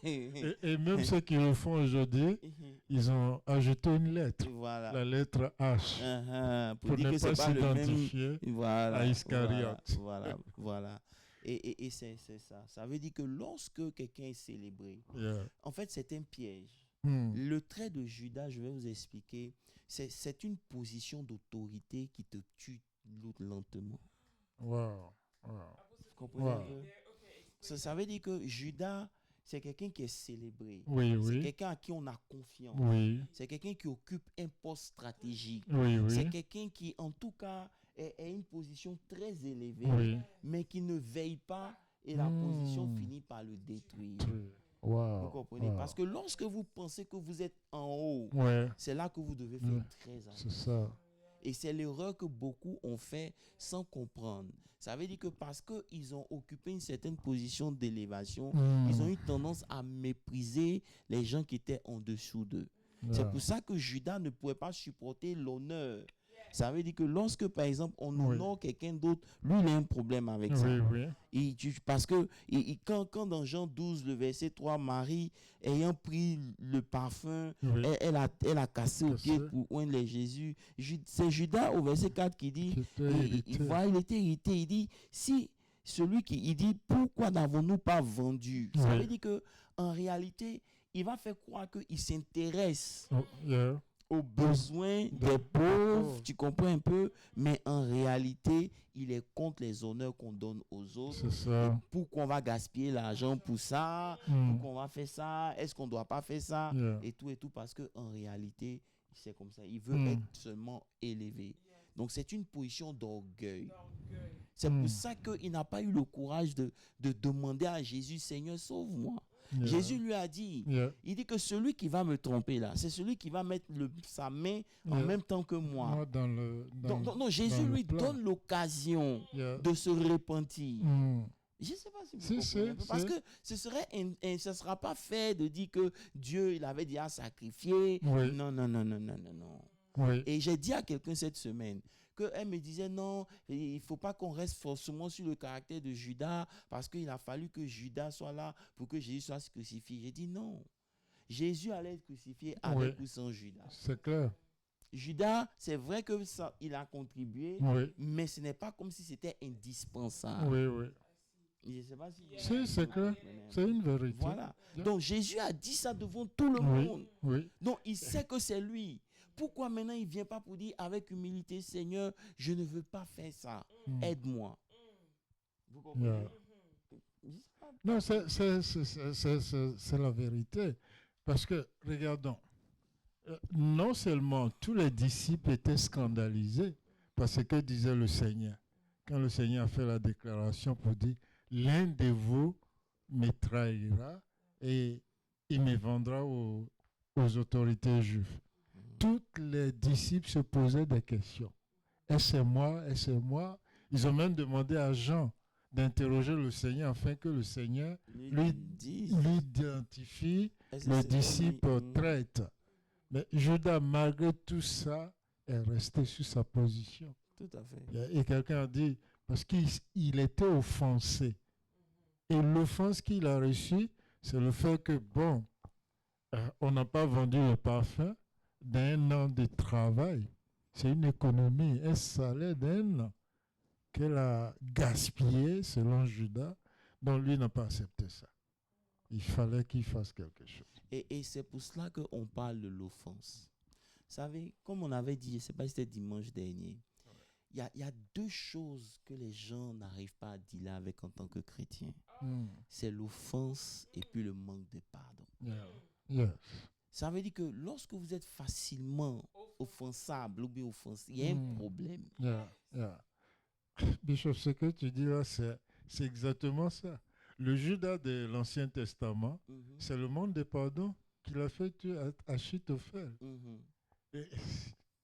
Et même ceux qui le font aujourd'hui, ils ont ajouté une lettre, Voilà. la lettre H, Pour pour dire ne que c'est pas pas le même. s'identifier Voilà. à Iscariote. Voilà. Et c'est ça. Ça veut dire que lorsque quelqu'un est célébré, Yeah. en fait, c'est un piège. Hmm. Le trait de Judas, je vais vous expliquer, c'est une position d'autorité qui te tue lentement. Wow. Wow. Vous comprenez un Wow. peu? Ça veut dire que Judas, c'est quelqu'un qui est célébré. Oui, C'est oui. quelqu'un à qui on a confiance. Oui, C'est quelqu'un qui occupe un poste stratégique. oui, C'est oui. quelqu'un qui, en tout cas, est une position très élevée, Oui. mais qui ne veille pas et la position finit par le détruire. Vous Wow. comprenez? Wow. Parce que lorsque vous pensez que vous êtes en haut, Ouais, c'est là que vous devez faire Ouais. très c'est attention. ça. Et c'est l'erreur que beaucoup ont fait sans comprendre. Ça veut dire que parce qu'ils ont occupé une certaine position d'élévation, ils ont eu tendance à mépriser les gens qui étaient en dessous d'eux. C'est Yeah. pour ça que Judas ne pouvait pas supporter l'honneur. Ça veut dire que lorsque, par exemple, on Oui. honore quelqu'un d'autre, lui, il a un problème avec ça. Oui, oui. Parce que quand dans Jean 12, le verset 3, Marie, ayant pris le parfum, Oui. elle a cassé au pied Cassé. pour oindre les Jésus. C'est Judas au verset 4 qui dit, Qui était irrité. il était irrité. Il dit, si celui qui, il dit, pourquoi n'avons-nous pas vendu? Ça Oui. veut dire que en réalité, il va faire croire qu'il s'intéresse Oh, yeah. aux besoins des pauvres, tu comprends un peu, mais en réalité, il est contre les honneurs qu'on donne aux autres. C'est ça. Pourquoi on va gaspiller l'argent pour ça? Hmm. Pourquoi on va faire ça? Est-ce qu'on ne doit pas faire ça? Yeah. Et tout, parce qu'en réalité, c'est comme ça. Il veut Hmm. être seulement élevé. Donc, c'est une position d'orgueil. D'orgueil. C'est Hmm. pour ça qu'il n'a pas eu le courage de demander à Jésus, Seigneur, sauve-moi. Yeah. Jésus lui a dit, Yeah. il dit que celui qui va me tromper là, c'est celui qui va mettre sa main en Yeah. même temps que moi. Moi, dans le. Donc, non, Jésus dans le lui plan. donne l'occasion Yeah. de se repentir. Hmm. Je ne sais pas si vous Si, comprenez un peu, parce si. que ce ne sera pas fait de dire que Dieu, il avait déjà sacrifié. Oui. Non, non, non, non, non, non, non. Oui. Et j'ai dit à quelqu'un cette semaine qu'elle me disait non, il ne faut pas qu'on reste forcément sur le caractère de Judas parce qu'il a fallu que Judas soit là pour que Jésus soit crucifié. J'ai dit non. Jésus allait être crucifié avec ou sans Judas. C'est clair. Judas, c'est vrai que ça, il a contribué, Oui. mais ce n'est pas comme si c'était indispensable. Oui, oui. Je ne sais pas si Si, c'est clair. C'est une vérité. Voilà. Yeah. Donc Jésus a dit ça devant tout le Oui. monde. Oui. Donc il sait que c'est lui. Pourquoi maintenant il ne vient pas pour dire avec humilité, Seigneur, je ne veux pas faire ça. Mm. Aide-moi. Vous comprenez? Yeah. Non, c'est la vérité. Parce que, regardons, non seulement tous les disciples étaient scandalisés par ce que disait le Seigneur. Quand le Seigneur a fait la déclaration pour dire, l'un de vous me trahira et il me vendra aux autorités juives. Tous les disciples se posaient des questions. Est-ce c'est moi? Est-ce c'est moi? Ils ont même demandé à Jean d'interroger le Seigneur afin que le Seigneur lui identifie le disciple traître. Mais Judas, malgré tout ça, est resté sur sa position. Tout à fait. Et quelqu'un a dit, parce qu'il était offensé. Et l'offense qu'il a reçue, c'est le fait que, bon, on n'a pas vendu le parfum d'un an de travail. C'est une économie, un salaire d'un an qu'elle a gaspillé, selon Judas, donc lui n'a pas accepté ça. Il fallait qu'il fasse quelque chose. Et c'est pour cela qu'on parle de l'offense. Vous savez, comme on avait dit, je ne sais pas si c'était dimanche dernier, il y a deux choses que les gens n'arrivent pas à dealer avec en tant que chrétiens. C'est l'offense et puis le manque de pardon. Yes. Ça veut dire que lorsque vous êtes facilement offensable ou bien offensé, il y a un problème. Bishop, ce que tu dis là, c'est exactement ça. Le Judas de l'Ancien Testament, c'est le manque de pardon qu'il a fait tuer Achitophel. Et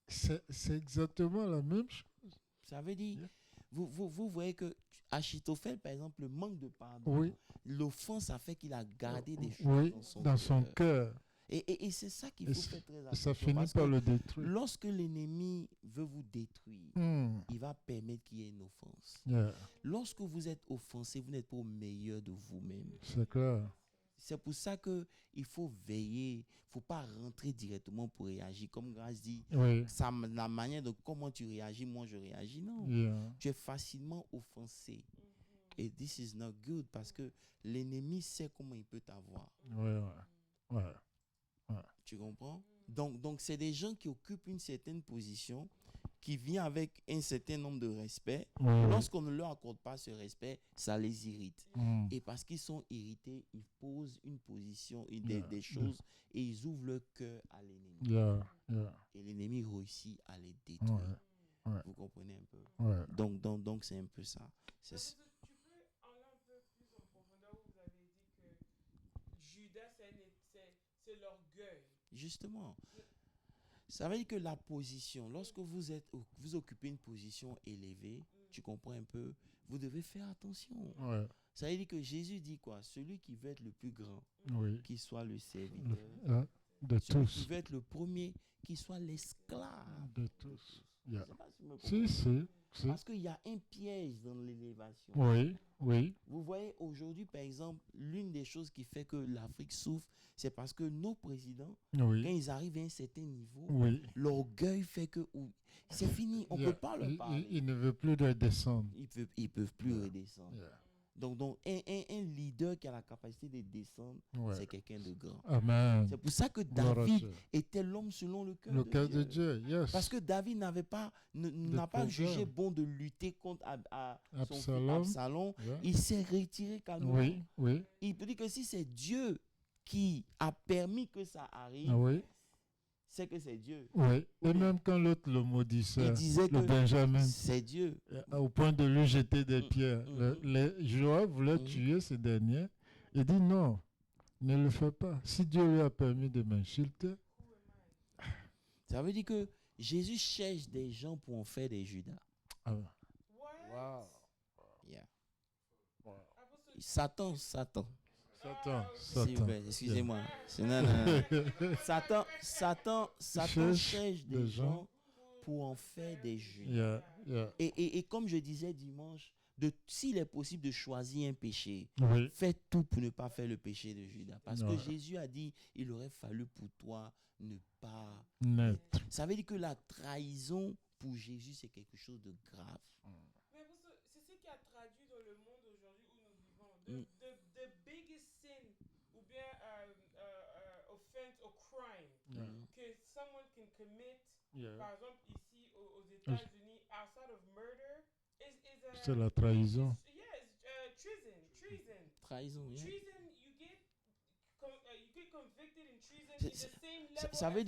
c'est exactement la même chose. Ça veut dire, vous voyez que Achitophel, par exemple, le manque de pardon, l'offense a fait qu'il a gardé des choses dans son cœur. Et c'est ça qu'il faut faire très attention. Ça finit par le détruire. Lorsque l'ennemi veut vous détruire, il va permettre qu'il y ait une offense. Lorsque vous êtes offensé, vous n'êtes pas au meilleur de vous-même. C'est clair. C'est pour ça qu'il faut veiller. Il ne faut pas rentrer directement pour réagir. Comme Grâce dit, la manière de comment tu réagis, moi je réagis. Non. Tu es facilement offensé. Et this is not good parce que l'ennemi sait comment il peut t'avoir. Tu comprends? Donc c'est des gens qui occupent une certaine position, qui viennent avec un certain nombre de respect. Lorsqu'on ne leur accorde pas ce respect, ça les irrite. Et parce qu'ils sont irrités, ils posent une position, des choses, et ils ouvrent leur cœur à l'ennemi. Et l'ennemi réussit à les détruire. Vous comprenez un peu? Donc c'est un peu ça. Tu peux aller un peu plus en profondeur où vous avez dit que Judas, c'est l'orgueil. Justement. Ça veut dire que la position, lorsque vous occupez une position élevée, tu comprends un peu, vous devez faire attention. Ça veut dire que Jésus dit quoi? Celui qui veut être le plus grand, qu'il soit le serviteur. De Celui tous. qui veut être le premier, qu'il soit l'esclave. De tous. Je sais pas si vous me comprenez. Si. Parce qu'il y a un piège dans l'élévation. Oui. Vous voyez, aujourd'hui, par exemple, l'une des choses qui fait que l'Afrique souffre, c'est parce que nos présidents, quand ils arrivent à un certain niveau, l'orgueil fait que c'est fini, on ne peut pas leur parler. Ils ne veulent plus redescendre. Ils ne peuvent plus redescendre. Donc un leader qui a la capacité de descendre, c'est quelqu'un de grand. Amen. C'est pour ça que David était l'homme selon le cœur de Dieu. Parce que David n'a pas jugé bon de lutter contre son fils Absalom. Il s'est retiré calmement. Il peut dire que si c'est Dieu qui a permis que ça arrive, c'est que c'est Dieu. Et même quand l'autre le maudissait, il disait le que Benjamin, c'est Dieu. Au point de lui jeter des pierres. Joab voulait tuer ce dernier. Il dit non, ne le fais pas. Si Dieu lui a permis de m'insulter. Ça veut dire que Jésus cherche des gens pour en faire des Judas. Wow. Yeah. Satan. Satan. S'il vous plaît, excusez-moi. Non. Satan cherche des gens pour en faire des juges. Et comme je disais dimanche, s'il est possible de choisir un péché, fais tout pour ne pas faire le péché de Judas. Parce que Jésus a dit, il aurait fallu pour toi ne pas naître. Ça veut dire que la trahison pour Jésus, c'est quelque chose de grave. Mais c'est ce qui a traduit dans le monde aujourd'hui où nous vivons. The biggest sin ou bien offense or crime que someone can commit, par exemple ici aux États-Unis, outside of murder, c'est la trahison. Treason. Trahison, yeah. Treason, you get convicted in treason in the same level ça veut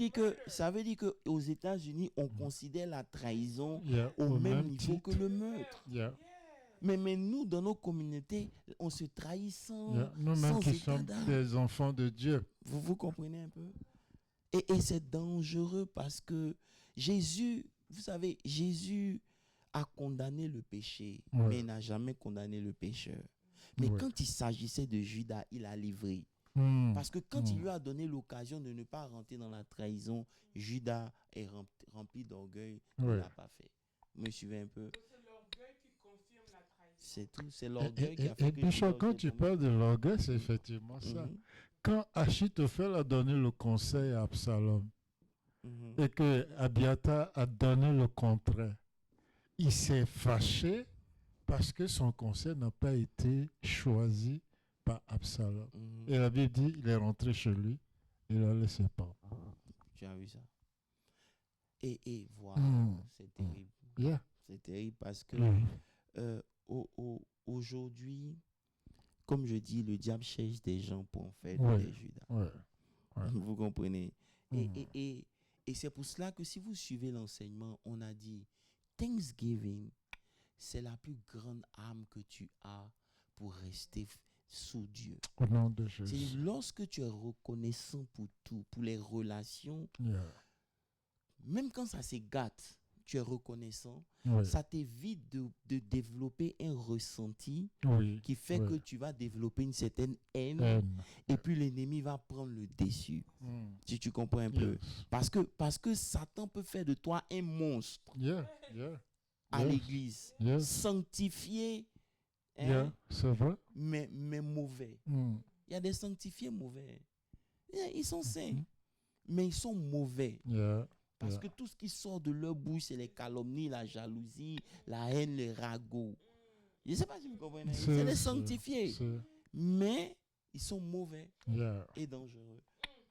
dire que aux États-Unis, on considère la trahison au même niveau que le meurtre. Mais nous, dans nos communautés, on se trahit sans nous-mêmes qui sommes des enfants de Dieu. Vous comprenez un peu? Et c'est dangereux parce que Jésus, vous savez, Jésus a condamné le péché, mais il n'a jamais condamné le pécheur. Mais quand il s'agissait de Judas, il a livré. Parce que quand il lui a donné l'occasion de ne pas rentrer dans la trahison, Judas est rempli d'orgueil, il ne l'a pas fait. Vous me suivez un peu? C'est l'orgueil qui confirme la trahison. C'est tout, c'est l'orgueil qui a fait que Bishop, quand tu parles de l'orgueil, c'est effectivement ça. Quand Achitophel a donné le conseil à Absalom et que Abiathar a donné le contraire, il s'est fâché parce que son conseil n'a pas été choisi par Absalom. Et la Bible dit il est rentré chez lui, il l'a laissé pas. Tu as vu ça? Et voilà, c'est terrible. C'est terrible parce que aujourd'hui, comme je dis, le diable cherche des gens pour en faire des Judas. Vous comprenez? Et c'est pour cela que si vous suivez l'enseignement, on a dit Thanksgiving, c'est la plus grande arme que tu as pour rester sous Dieu. Au nom de Jésus. C'est lorsque tu es reconnaissant pour tout, pour les relations, même quand ça se gâte, tu es reconnaissant, ça t'évite de développer un ressenti qui fait que tu vas développer une certaine haine et puis l'ennemi va prendre le dessus. Si tu comprends un peu. Parce que Satan peut faire de toi un monstre à l'église, sanctifié, c'est vrai. mais mauvais. Il y a des sanctifiés mauvais. Ils sont saints, mais ils sont mauvais. Parce que tout ce qui sort de leur bouche, c'est les calomnies, la jalousie, la haine, les ragots. Je ne sais pas si vous comprenez. C'est les sanctifiés. Mais ils sont mauvais et dangereux.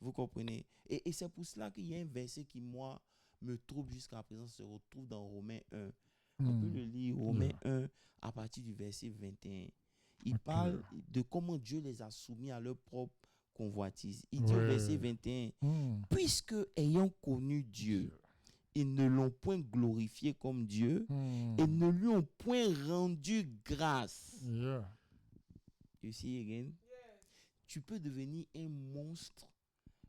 Vous comprenez? Et c'est pour cela qu'il y a un verset qui, moi, me trouble jusqu'à présent, se retrouve dans Romains 1. On peut le lire, Romains 1, à partir du verset 21. Il parle de comment Dieu les a soumis à leur propre convoitise. Il dit au verset 21, puisque ayant connu Dieu, ils ne l'ont point glorifié comme Dieu et ne lui ont point rendu grâce. You see again? Tu peux devenir un monstre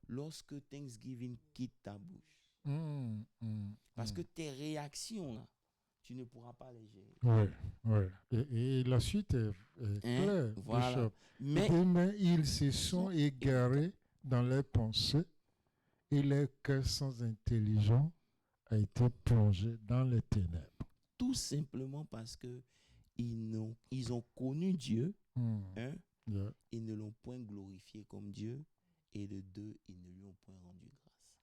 lorsque Thanksgiving quitte ta bouche. Parce que tes réactions, là, tu ne pourras pas les gérer. Et la suite est claire. Voilà. Mais ils se sont égarés dans leurs pensées et leur cœur sans intelligence a été plongé dans les ténèbres. Tout simplement parce que ils ont connu Dieu, ils ne l'ont point glorifié comme Dieu, et de deux, ils ne lui ont point rendu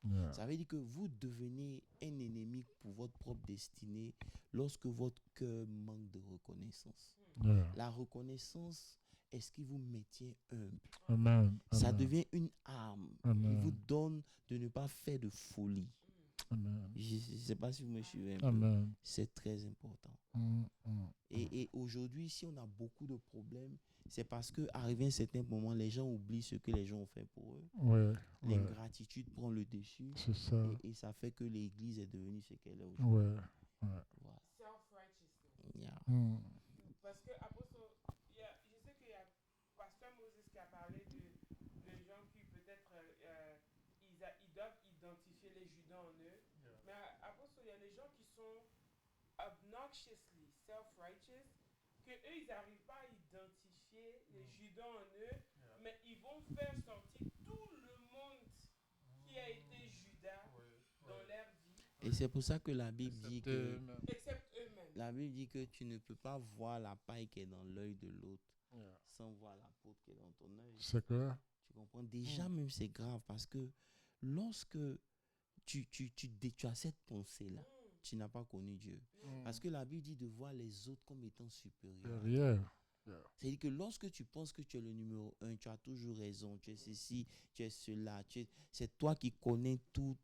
grâce. Ça veut dire que vous devenez un ennemi pour votre propre destinée lorsque votre cœur manque de reconnaissance. La reconnaissance est ce qui vous maintient humble. Ça devient une arme qui vous donne de ne pas faire de folie. Je ne sais pas si vous me suivez un peu. C'est très important. Et aujourd'hui, si on a beaucoup de problèmes, c'est parce qu'arrivé à un certain moment, les gens oublient ce que les gens ont fait pour eux. L'ingratitude prend le dessus. Et ça fait que l'église est devenue ce qu'elle est aujourd'hui. Voilà. Parce que je sais qu'il y a Pasteur Moses qui a parlé de gens qui peut-être ils doivent identifier les Judas en eux. Mais il y a des gens qui sont obnoxiously self-righteous, que eux ils n'arrivent pas à identifier les Judas en eux, mais ils vont faire sortir tout le monde qui a été Judas dans leur vie, Et c'est pour ça que la Bible dit Excepté que eux-mêmes. except eux-mêmes. la Bible dit que tu ne peux pas voir la paille qui est dans l'œil de l'autre Yeah. sans voir la peau qui est dans ton œil. C'est clair. Tu comprends? Déjà, même c'est grave parce que lorsque tu as cette pensée-là, tu n'as pas connu Dieu. Parce que la Bible dit de voir les autres comme étant supérieurs. Derrière. C'est-à-dire que lorsque tu penses que tu es le numéro 1, tu as toujours raison, tu es ceci, tu es cela, c'est toi qui connais tout.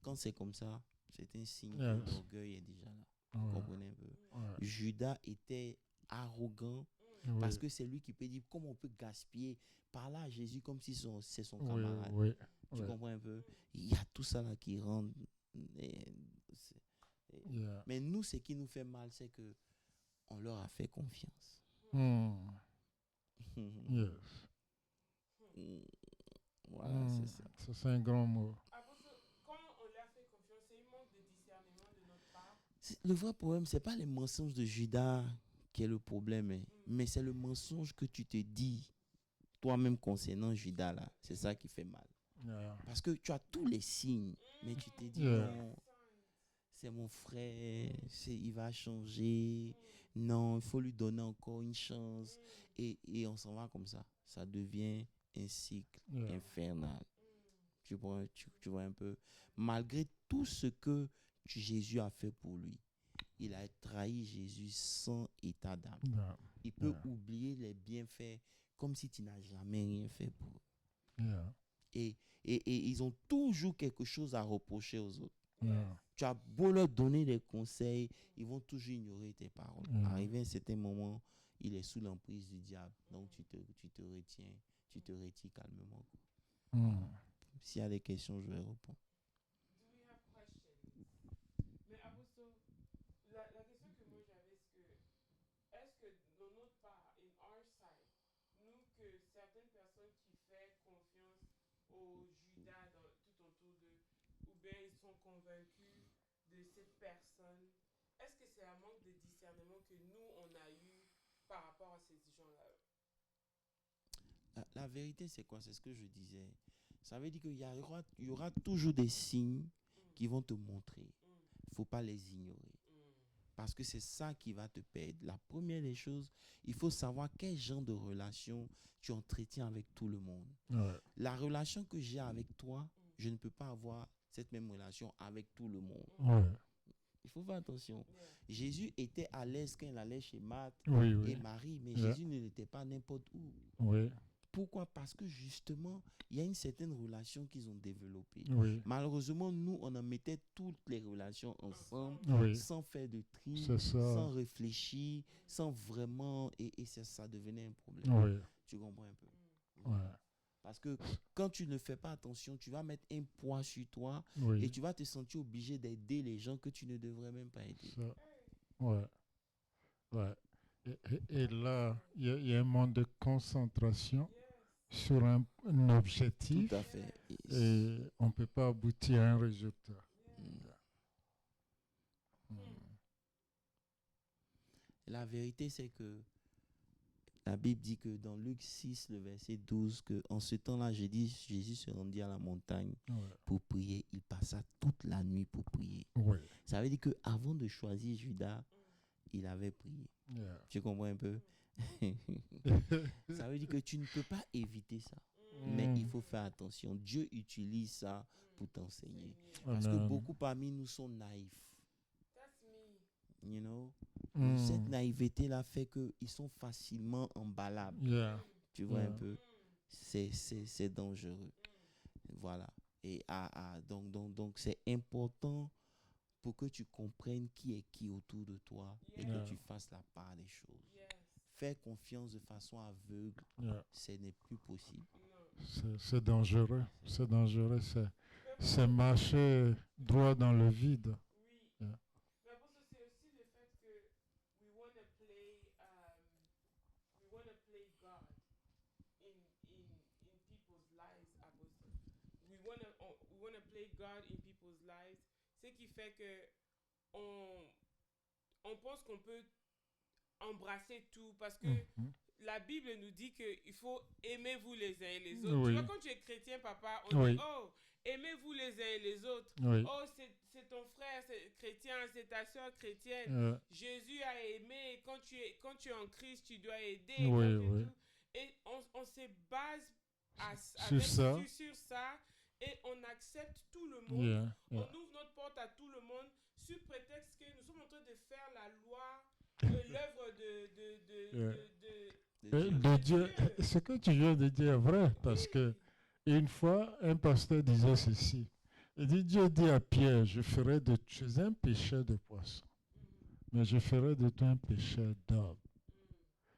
Quand c'est comme ça, c'est un signe que l'orgueil est déjà là. Vous comprenez un peu? Ouais. Judas était arrogant parce que c'est lui qui peut dire comment on peut gaspiller. Parler à Jésus comme si c'est son camarade. Tu comprends un peu? Il y a tout ça là qui rend... Mais nous, ce qui nous fait mal, c'est que on leur a fait confiance. Yes. Voilà, c'est ça. Ça, c'est un grand mot. Quand on leur fait confiance, c'est un manque de discernement de notre part. Le vrai problème, c'est pas les mensonges de Judas qui est le problème, hein, mais c'est le mensonge que tu te dis toi-même concernant Judas là. C'est ça qui fait mal. Yeah. Parce que tu as tous les signes, mais tu te dis non, c'est mon frère, il va changer. Non, il faut lui donner encore une chance. Et on s'en va comme ça. Ça devient un cycle infernal. Tu vois un peu. Malgré tout ce que Jésus a fait pour lui, il a trahi Jésus sans état d'âme. Yeah. Il peut oublier les bienfaits comme si tu n'as jamais rien fait pour eux. Yeah. Et ils ont toujours quelque chose à reprocher aux autres. Yeah. Tu as beau leur donner des conseils, ils vont toujours ignorer tes paroles. Arrivé à un certain moment, il est sous l'emprise du diable. Donc tu te retires calmement. S'il y a des questions, je vais répondre. Do we have questions? Mais Apostle, la question que moi j'avais, c'est que est-ce que de notre part, in our side, nous que certaines personnes qui font confiance au Judas tout autour d'eux, ou bien ils sont convaincus de cette personne, est-ce que c'est un manque de discernement que nous on a eu par rapport à ces gens-là? La vérité, c'est quoi? C'est ce que je disais. Ça veut dire qu'il y aura toujours des signes qui vont te montrer. Il ne faut pas les ignorer. Parce que c'est ça qui va te perdre. La première des choses, il faut savoir quel genre de relation tu entretiens avec tout le monde. La relation que j'ai avec toi, je ne peux pas avoir cette même relation avec tout le monde. Il faut faire attention. Jésus était à l'aise quand il allait chez Marthe et Marie, mais Jésus ne l'était pas n'importe où. Pourquoi? Parce que justement, il y a une certaine relation qu'ils ont développée. Malheureusement, nous, on en mettait toutes les relations ensemble sans faire de tri, sans réfléchir, sans vraiment... Et ça devenait un problème. Tu comprends un peu? Parce que quand tu ne fais pas attention, tu vas mettre un poids sur toi et tu vas te sentir obligé d'aider les gens que tu ne devrais même pas aider. Et là, il y a un manque de concentration sur un objectif. Tout à fait. Et on ne peut pas aboutir à un résultat. La vérité, c'est que la Bible dit que dans Luc 6, le verset 12, qu'en ce temps-là, Jésus se rendit à la montagne pour prier. Il passa toute la nuit pour prier. Ça veut dire qu'avant de choisir Judas, il avait prié. Tu comprends un peu? Ça veut dire que tu ne peux pas éviter ça. Mais il faut faire attention. Dieu utilise ça pour t'enseigner. Parce que beaucoup parmi nous sont naïfs. You know? Cette naïveté-là fait qu'ils sont facilement emballables. Tu vois un peu? C'est dangereux. Voilà. Et donc c'est important pour que tu comprennes qui est qui autour de toi et que tu fasses la part des choses. Faire confiance de façon aveugle, ce n'est plus possible. C'est dangereux. C'est dangereux. C'est marcher droit dans le vide. God in people's lives, ce qui fait que on pense qu'on peut embrasser tout parce que la Bible nous dit qu'il faut aimer vous les uns et les autres. Oui. Tu vois, quand tu es chrétien, papa, on Oui. dit, oh, aimez-vous les uns et les autres. Oui. Oh, c'est ton frère chrétien, c'est ta soeur chrétienne. Jésus a aimé. Quand tu es en Christ, tu dois aider. Oui, oui. Tout. Et on se base Sur ça. sur ça et on accepte tout le monde. Yeah. On ouvre notre porte à tout le monde sous prétexte que nous sommes en train de faire la loi, l'œuvre de Dieu. Ce que tu viens de dire est vrai, parce que une fois, un pasteur disait ceci. Il dit, Dieu dit à Pierre, je ferai de tu es un pêcheur de poissons, mais je ferai de toi un pêcheur d'hommes.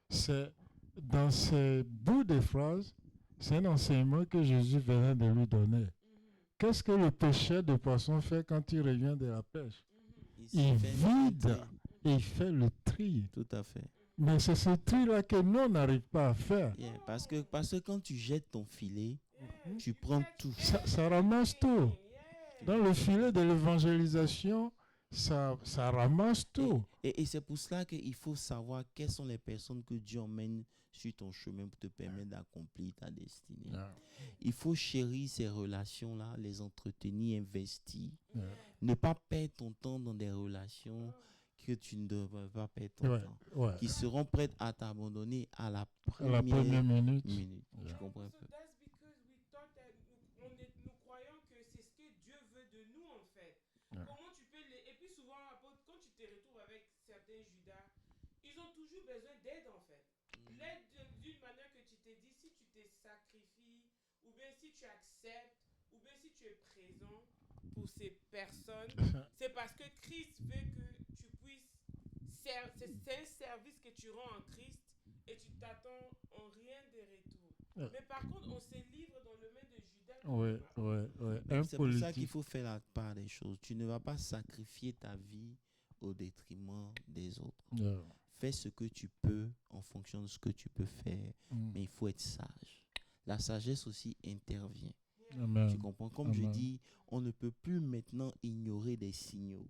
C'est dans ces bouts de phrases, c'est un enseignement que Jésus venait de lui donner. Qu'est-ce que le pêcheur de poissons fait quand il revient de la pêche? Il vide et il fait le tri. Tout à fait. Mais c'est ce tri-là que nous, on n'arrive pas à faire. Yeah, parce que quand tu jettes ton filet, tu prends tout. Ça ramasse tout. Dans le filet de l'évangélisation, ça ramasse tout. Et c'est pour cela qu'il faut savoir quelles sont les personnes que Dieu emmène sur ton chemin pour te permettre d'accomplir ta destinée. Il faut chérir ces relations-là, les entretenir, investir. Ne pas perdre ton temps dans des relations que tu ne devrais pas perdre ton temps. Qui seront prêtes à t'abandonner à la première minute. Tu comprends un peu? Nous croyons que c'est ce que Dieu veut de nous en fait. Comment tu peux les... Et puis souvent, quand tu te retrouves avec certains Judas, ils ont toujours besoin d'aide en fait. L'aide d'une manière que tu te dis, si tu te sacrifies, ou bien si tu acceptes, ou bien si tu es présent pour ces personnes, c'est parce que Christ veut que tu puisses... C'est un service que tu rends en Christ et tu t'attends en rien de retour. Mais par contre, on se livre dans le main de Judas. C'est pour ça qu'il faut faire la part des choses. Tu ne vas pas sacrifier ta vie au détriment des autres. Fais ce que tu peux en fonction de ce que tu peux faire. Mais il faut être sage. La sagesse aussi intervient. Amen. Tu comprends? Comme je dis, on ne peut plus maintenant ignorer des signaux.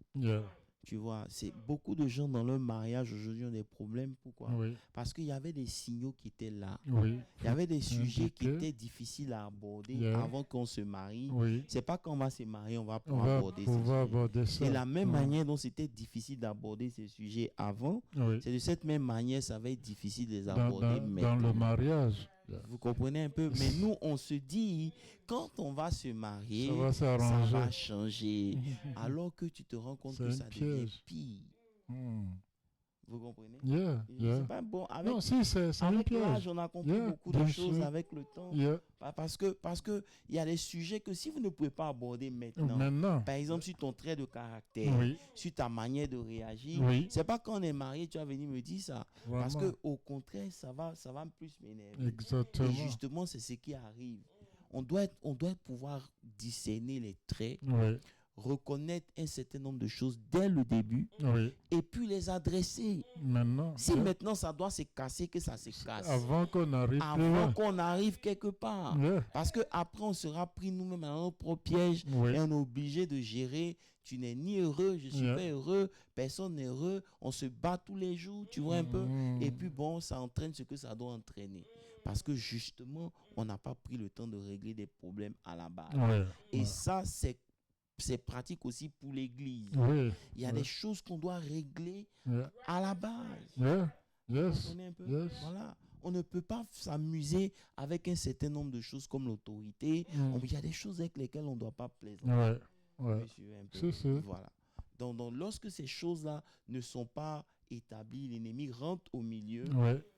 Tu vois, c'est beaucoup de gens dans leur mariage aujourd'hui ont des problèmes. Pourquoi? Parce qu'il y avait des signaux qui étaient là. Il y avait des sujets qui étaient difficiles à aborder avant qu'on se marie. C'est pas quand on va se marier, on va pouvoir aborder ces sujets. Et la même manière dont c'était difficile d'aborder ces sujets avant, c'est de cette même manière ça va être difficile de les aborder maintenant. Dans le mariage. Vous comprenez un peu? Mais nous, on se dit, quand on va se marier, ça va changer. Alors que tu te rends compte que ça devient pire. Vous comprenez? C'est pas bon. Avec l'âge, on a compris beaucoup de choses avec le temps. Parce que il y a des sujets que si vous ne pouvez pas aborder maintenant. Par exemple, sur ton trait de caractère, sur ta manière de réagir, c'est pas quand on est marié, tu vas venir me dire ça. Vraiment. Parce que au contraire, ça va plus m'énerver. Exactement. Et justement, c'est ce qui arrive. On doit pouvoir discerner les traits. Reconnaître un certain nombre de choses dès le début et puis les adresser. Maintenant ça doit se casser, que ça se casse. Avant qu'on arrive quelque part. Parce qu'après on sera pris nous-mêmes dans notre propre piège et on est obligé de gérer. Tu n'es ni heureux, je suis pas heureux, personne n'est heureux, on se bat tous les jours, tu vois un peu. Et puis bon, ça entraîne ce que ça doit entraîner. Parce que justement, on n'a pas pris le temps de régler des problèmes à la base. Et ça, c'est pratique aussi pour l'Église. Il y a des choses qu'on doit régler à la base. Voilà. On ne peut pas s'amuser avec un certain nombre de choses comme l'autorité. Il y a des choses avec lesquelles on ne doit pas plaisanter. Voilà. Donc, lorsque ces choses-là ne sont pas établies, l'ennemi rentre au milieu,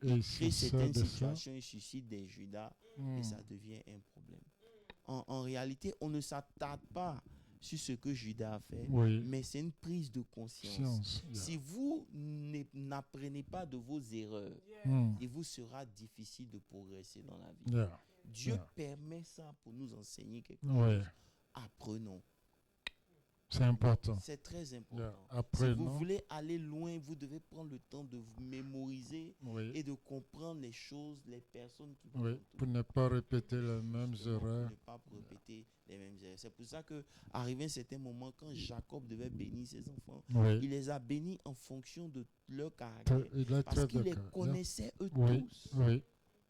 il crée certaines situations, il suscite des Judas et ça devient un problème. En réalité, on ne s'attarde pas sur ce que Judas a fait, mais c'est une prise de conscience. Si vous n'apprenez pas de vos erreurs, il vous sera difficile de progresser dans la vie. Dieu permet ça pour nous enseigner quelque chose. Apprenons. C'est important. C'est très important. Yeah. Après, Si vous non? voulez aller loin, vous devez prendre le temps de vous mémoriser Oui. et de comprendre les choses, les personnes qui vous Oui, entourent. pour ne pas répéter les mêmes Justement, pour erreurs. ne pas répéter les mêmes erreurs. C'est pour ça que, arrivé un certain moment, quand Jacob devait bénir ses enfants, Oui. il les a bénis en fonction de leur caractère. Il est Parce très qu'il les d'accord. connaissait eux Oui, tous. oui,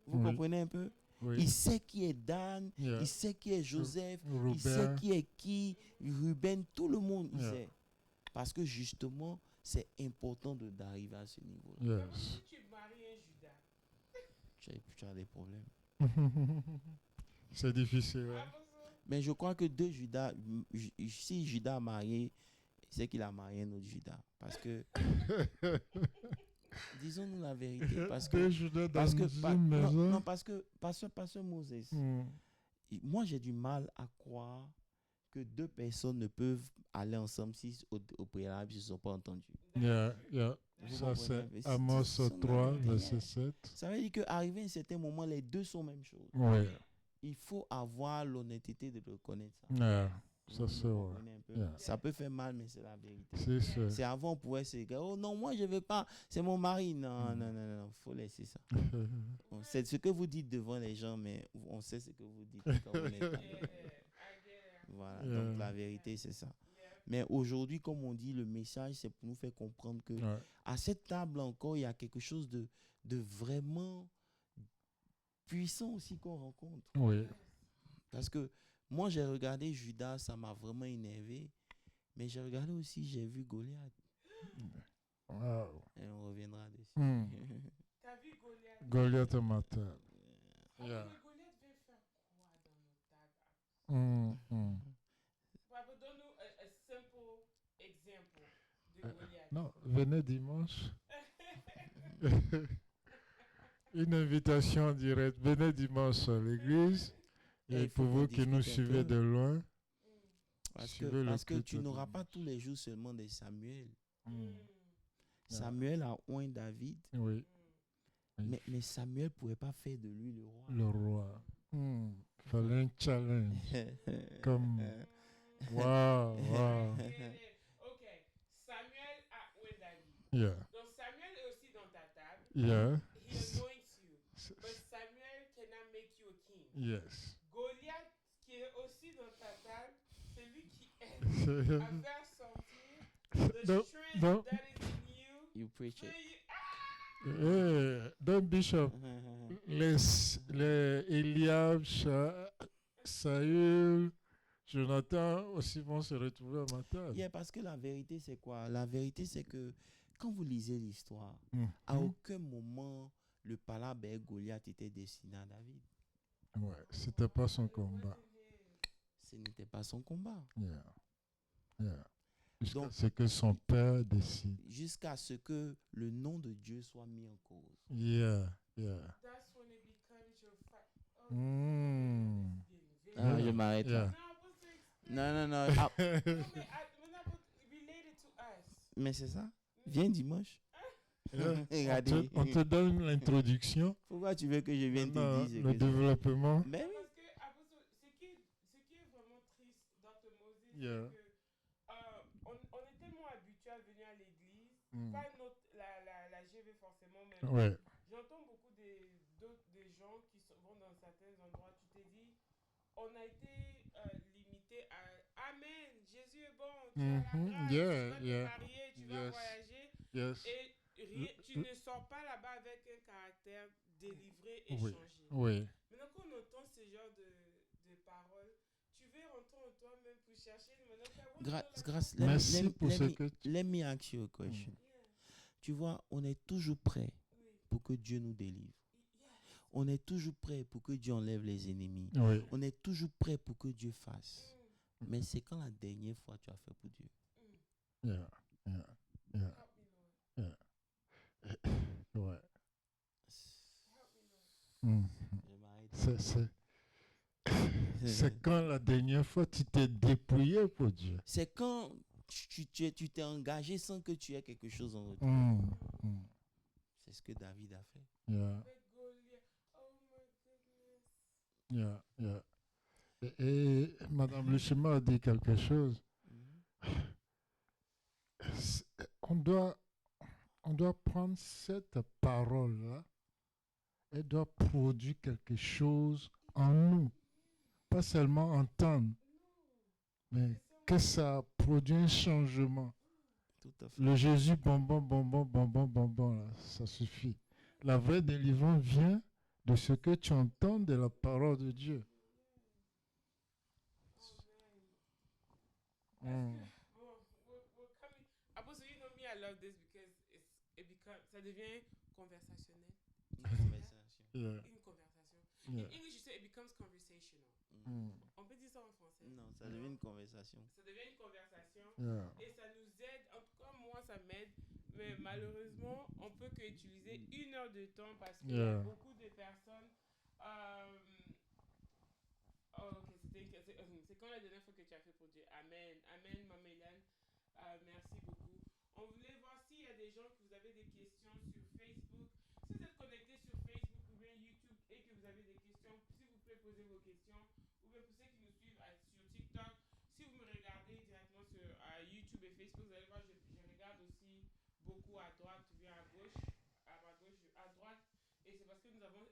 Vous oui. comprenez un peu? oui. Il sait qui est Dan, Yeah. il sait qui est Joseph, il sait Ruben. qui est qui, Ruben, tout le monde, il Yeah. sait. Parce que justement, c'est important d'arriver à ce niveau-là. Mais Yes. si tu maries un Judas, Tu as des problèmes. C'est difficile. Hein? attention. Mais je crois que deux Judas, si Judas a marié, c'est qu'il a marié un autre Judas. Parce que, disons-nous la vérité. Parce que, Deux Judas dans parce que, une maison. non, parce que, pasteur Moses, Hmm. moi j'ai du mal à croire que deux personnes ne peuvent aller ensemble si au préalable ils ne se sont pas entendus. Yeah, yeah. Vous Ça, comprenez? c'est Mais Amos ce sont la 3, vérité. verset 7. Ça veut dire qu'arrivé à un certain moment, les deux sont même chose. Oui. Il faut avoir l'honnêteté de reconnaître ça. Yeah. Ça, Vous c'est vrai. comprenez un peu? Yeah. Ça peut faire mal, mais c'est la vérité. C'est ça. C'est avant, on pouvait se dire, oh non, moi je veux pas, c'est mon mari. Non, Mm. non, non, non, faut laisser ça. C'est ce que vous dites devant les gens, mais on sait ce que vous dites quand vous n'êtes pas. Yeah, I get it. Voilà, Yeah. donc la vérité, c'est ça. Yeah. Mais aujourd'hui, comme on dit, le message, c'est pour nous faire comprendre que Ouais. à cette table encore, il y a quelque chose de vraiment puissant aussi qu'on rencontre. Oui. Parce que moi, j'ai regardé Judas, ça m'a vraiment énervé. Mais j'ai regardé aussi, j'ai vu Goliath. Wow. Et on reviendra dessus. Hmm. T'as vu Goliath? Goliath matin. Ah, Yeah. mais Goliath vient faire quoi dans nos tables? Hmm, hmm. Papa, donne-nous un simple exemple de Euh, Goliath. Non, venez dimanche. Une invitation en direct. Venez dimanche à l'église. Et Et il faut pour qu'on vous qui nous discute un suivez peu. de loin, Parce suivez que, le parce que culte tu n'auras pas dimanche. tous les jours seulement des Samuel. Hmm. Yeah. Samuel a oint David, Oui, mais Samuel ne pouvait pas faire de lui le roi. le roi. Hmm. Fallait un challenge. Comme, wow, wow. Ok, Samuel a oué David. Yeah, Donc Samuel est aussi dans ta table. yeah, He anoints you. But Samuel cannot make you a king. yes. Goliath, qui est aussi dans ta table, c'est lui qui aide à faire sortir the Non, strength non. that is in you. You preach So it. Donc, Bishop, les Eliab, Saül, Jonathan aussi vont se retrouver à ma table. Yeah, parce que la vérité, c'est quoi? La vérité, c'est que quand vous lisez l'histoire, Mhm. à aucun moment le palabre et Goliath était destiné à David. Ouais, c'était pas son combat. Ce n'était pas son combat. Yeah. Yeah. Jusqu'à Donc- ce que son père décide. Jusqu'à ce que le nom de Dieu soit mis en cause. Yeah, yeah. That's when it becomes your fight. Oh, Mm. Ah, je m'arrête Yeah. là. No, I was to explain. Non, non, non. Ah, No, but we're not related to us. mais c'est ça. Viens dimanche. Yeah. Regardez. On te donne l'introduction, Pourquoi tu veux que je vienne maintenant, te dire le ce que c'est? développement. Ben oui. Parce que, Apostle, ce qui est vraiment triste, Dr. Moses, Yeah. c'est que on est tellement habitué à venir à l'église, Mm. pas la GV forcément, mais Ouais. j'entends beaucoup des gens qui vont dans certains endroits, tu t'es dit, on a été limité à Amen, Jésus est bon, tu as la Mhm, grâce, yeah, tu vas yeah, te marier, tu vas yes. voyager, Yes. et tu ne sors pas là-bas avec un caractère délivré et Oui. changé. Oui. Maintenant qu'on entend ce genre de paroles, tu veux rentrer en toi-même pour chercher. Grâce. Merci pour ce que tu... Let me ask you a question. Yeah, Tu vois, on est toujours prêt oui. pour que Dieu nous délivre. Yeah. On est toujours prêt pour que Dieu enlève les ennemis. Oui. On est toujours prêt pour que Dieu fasse. Mm, Mais c'est quand la dernière fois tu as fait pour Dieu. mm. Yeah. Yeah. Yeah. Help me, Lord. Ouais. Help me, Lord. Mhm. Je m'arrête. C'est quand la dernière fois tu t'es dépouillé pour Dieu. C'est quand tu t'es engagé sans que tu aies quelque chose en retour. Mm. Mm. C'est ce que David a fait. Yeah. Avec Goliath. Oh my goodness. Yeah. Yeah. Et Madame Luchema a dit quelque chose. Mhm. on doit prendre cette parole-là, elle doit produire quelque chose en nous. Pas seulement entendre, mais que ça produit un changement. Tout à fait. Le Jésus bonbon, là, ça suffit. La vraie délivrance vient de ce que tu entends de la parole de Dieu. We're coming. Apostle, you know me, I love this because ça devient conversationnel. Une conversation. Yeah. Une conversation. Yeah. In English, you say it becomes conversational. Mm. On peut dire ça en français. Non, ça devient une conversation. Ça devient une conversation. Yeah. Et ça nous aide, en tout cas moi ça m'aide, mais malheureusement on peut que utiliser 1 heure de temps parce qu'il y a Yeah. beaucoup de personnes. C'est quand la dernière fois que tu as fait pour Dieu? Amen, amen, Maman Hélène. Merci beaucoup. On voulait voir s'il y a des gens que vous avez des questions sur Facebook. Si vous êtes connecté sur Facebook ou bien YouTube et que vous avez des questions, s'il vous plaît posez vos questions. Ou bien pour ceux qui nous suivent sur TikTok, si vous me regardez directement sur YouTube et Facebook, vous allez voir, je regarde aussi beaucoup à droite ou bien à gauche, à droite. Et c'est parce que nous avons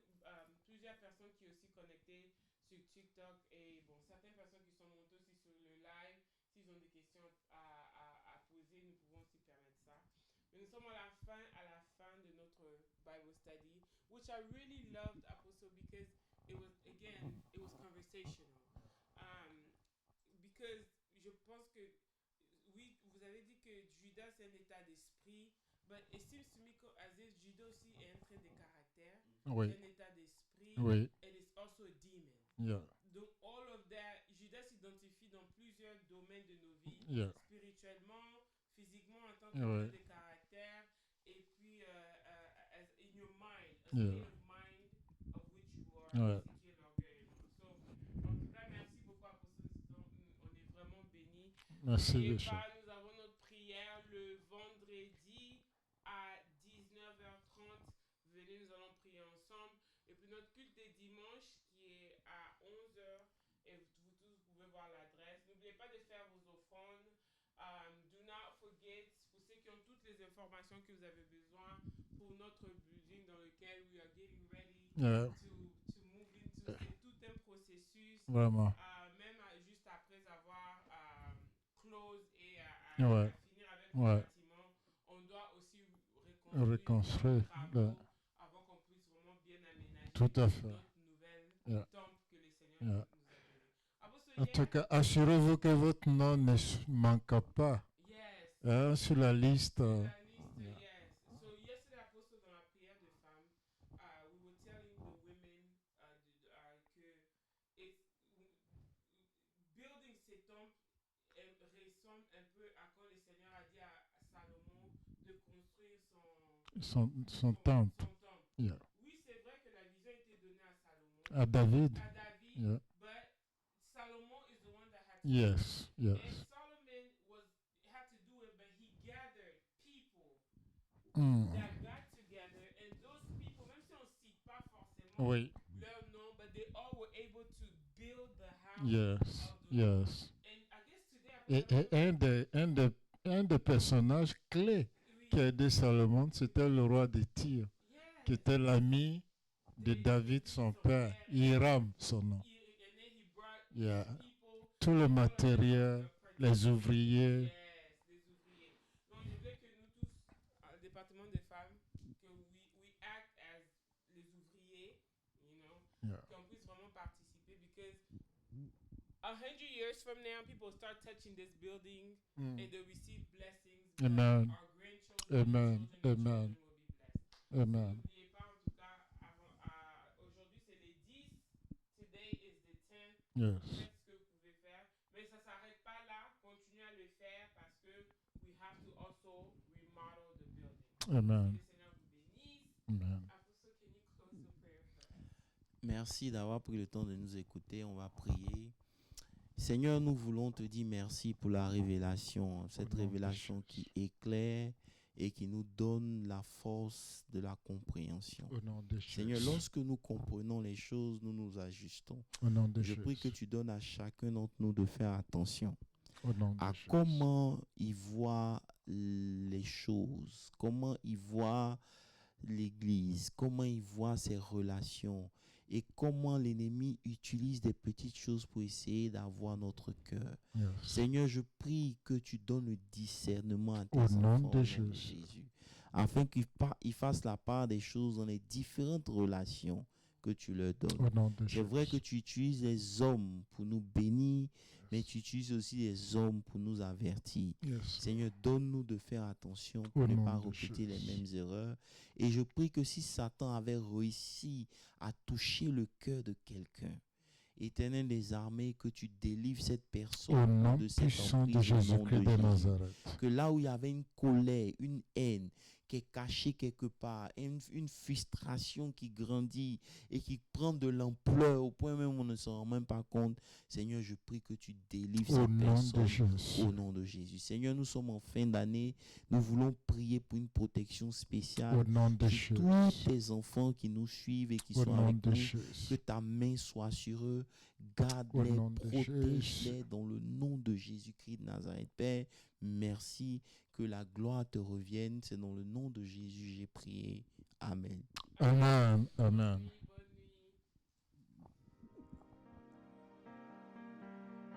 plusieurs personnes qui sont aussi connectées sur TikTok. Et bon, certaines personnes qui sont montées aussi sur le live, s'ils ont des questions à poser, nous pouvons aussi permettre ça. Mais nous sommes à la fin de notre Bible study, which I really loved, Apostle, because it was conversational. Because je pense que, oui, vous avez dit que Judas c'est un état d'esprit, but it seems to me as if Judas aussi est un trait de caractère, Oui. un état d'esprit, Oui. and it's also a demon. Yeah. Donc, all of that, Judas s'identifie dans plusieurs domaines de nos vies, Yeah. spirituellement, physiquement, en tant que Ouais. trait de caractère, et puis as in your mind, a Yeah. state of mind of which you are, Ouais. ce qui est l'orgueil. So, en tout cas, merci beaucoup, Apostle. On est vraiment bénis. Merci, N'oubliez Bishop. pas, nous avons notre prière le vendredi à 19h30. Venez, nous allons prier ensemble. Et puis notre culte des dimanches qui est à 11h. Et vous tous pouvez voir l'adresse. N'oubliez pas de faire vos offrandes. Do not forget, pour ceux qui ont toutes les informations que vous avez besoin pour notre building dans lequel we are getting ready Yeah. to move into. C'est tout un processus. Vraiment. Même juste après avoir close et Ouais. à finir avec le Ouais. bâtiment, on doit aussi reconstruire les travaux Ouais. avant qu'on puisse vraiment bien aménager Tout à fait. notre nouvelle Yeah. temple que le Seigneur Yeah. nous a donné. Apostle, En tout cas, assurez-vous que votre nom ne manque pas yes. sur la liste. La liste, Yeah. yes. So yesterday, Apostle, dans la prière de femmes, we were telling the women que building ces temples ressemble un peu à quand le Seigneur a dit à Salomon de construire Son temple. Yeah. Oui, c'est vrai que la vision a été donnée à Salomon. À David. Yeah. But Salomon is the one that had to Yes. do it. Yes. And Solomon had to do it, but he gathered people Mm. that got together, and those people, même si on ne cite pas forcément Oui. leur nom, but they all were able to build the house Yes. of the Lord. Yes. And I guess today, Et un des personnages clés qui a aidé Salomon, c'était le roi de Tyr, qui était l'ami de David, son père, Hiram, son nom. Yeah. Tout le matériel, les ouvriers. Yes, les ouvriers. Donc, je veux que nous tous, au département des femmes, que we act as les ouvriers, you know, Yeah. qu'on puisse vraiment participer, because 100 years from now, people start touching this building Mm. and they receive blessings. Amen. Our grandchildren, Amen. children, Amen. children will be blessed. Amen. N'oubliez pas, en tout cas, aujourd'hui c'est les 10, today is the 10th. Yes. Faites ce que vous pouvez faire, mais ça ne s'arrête pas là. Continuez à le faire parce que we have to also remodel the building. Amen. Que le Seigneur vous bénisse. Amen. Apostle, can you close the prayer for us? Merci d'avoir pris le temps de nous écouter. On va prier. Seigneur, nous voulons te dire merci pour la révélation, cette nom de révélation qui éclaire et qui nous donne la force de la compréhension. Au nom de Seigneur, Jésus. lorsque nous comprenons les choses, nous nous ajustons. Au nom de Je prie que Jésus. tu donnes à chacun d'entre nous de faire attention Au nom de à Jésus. comment il voit les choses, comment il voit l'Église, comment il voit ses relations et comment l'ennemi utilise des petites choses pour essayer d'avoir notre cœur. Yes. Seigneur, je prie que tu donnes le discernement à tes Au enfants nom au de nom de Jésus. Jésus, afin qu'ils fassent la part des choses dans les différentes relations que tu leur donnes. Au nom de C'est Jésus. vrai que tu utilises les hommes pour nous bénir, mais tu utilises aussi les hommes pour nous avertir. Yes. Seigneur, donne-nous de faire attention pour Au ne nom pas de répéter les Jésus. mêmes erreurs. Et je prie que si Satan avait réussi à toucher le cœur de quelqu'un, Éternel des armées, que tu délivres cette Au personne nom de cette puissant de emprise au nom Jésus-Christ de de Jésus. Nazareth. Que là où il y avait une colère, une haine qui est cachée quelque part, une frustration qui grandit et qui prend de l'ampleur au point même où on ne s'en rend même pas compte, Seigneur, je prie que tu délivres Au cette nom de personne Jésus. au nom de Jésus. Seigneur, nous sommes en fin d'année, nous voulons prier pour une protection Au spéciale nom de sur tous Jésus. tes enfants qui nous suivent et qui Au sont nom avec de nous. Que Jésus. ta main soit sur eux, Au garde-les, nom de protège-les dans le nom de Jésus-Christ de Nazareth. Père, merci, que la gloire te revienne. C'est dans le nom de Jésus j'ai prié. Amen. Amen. Amen.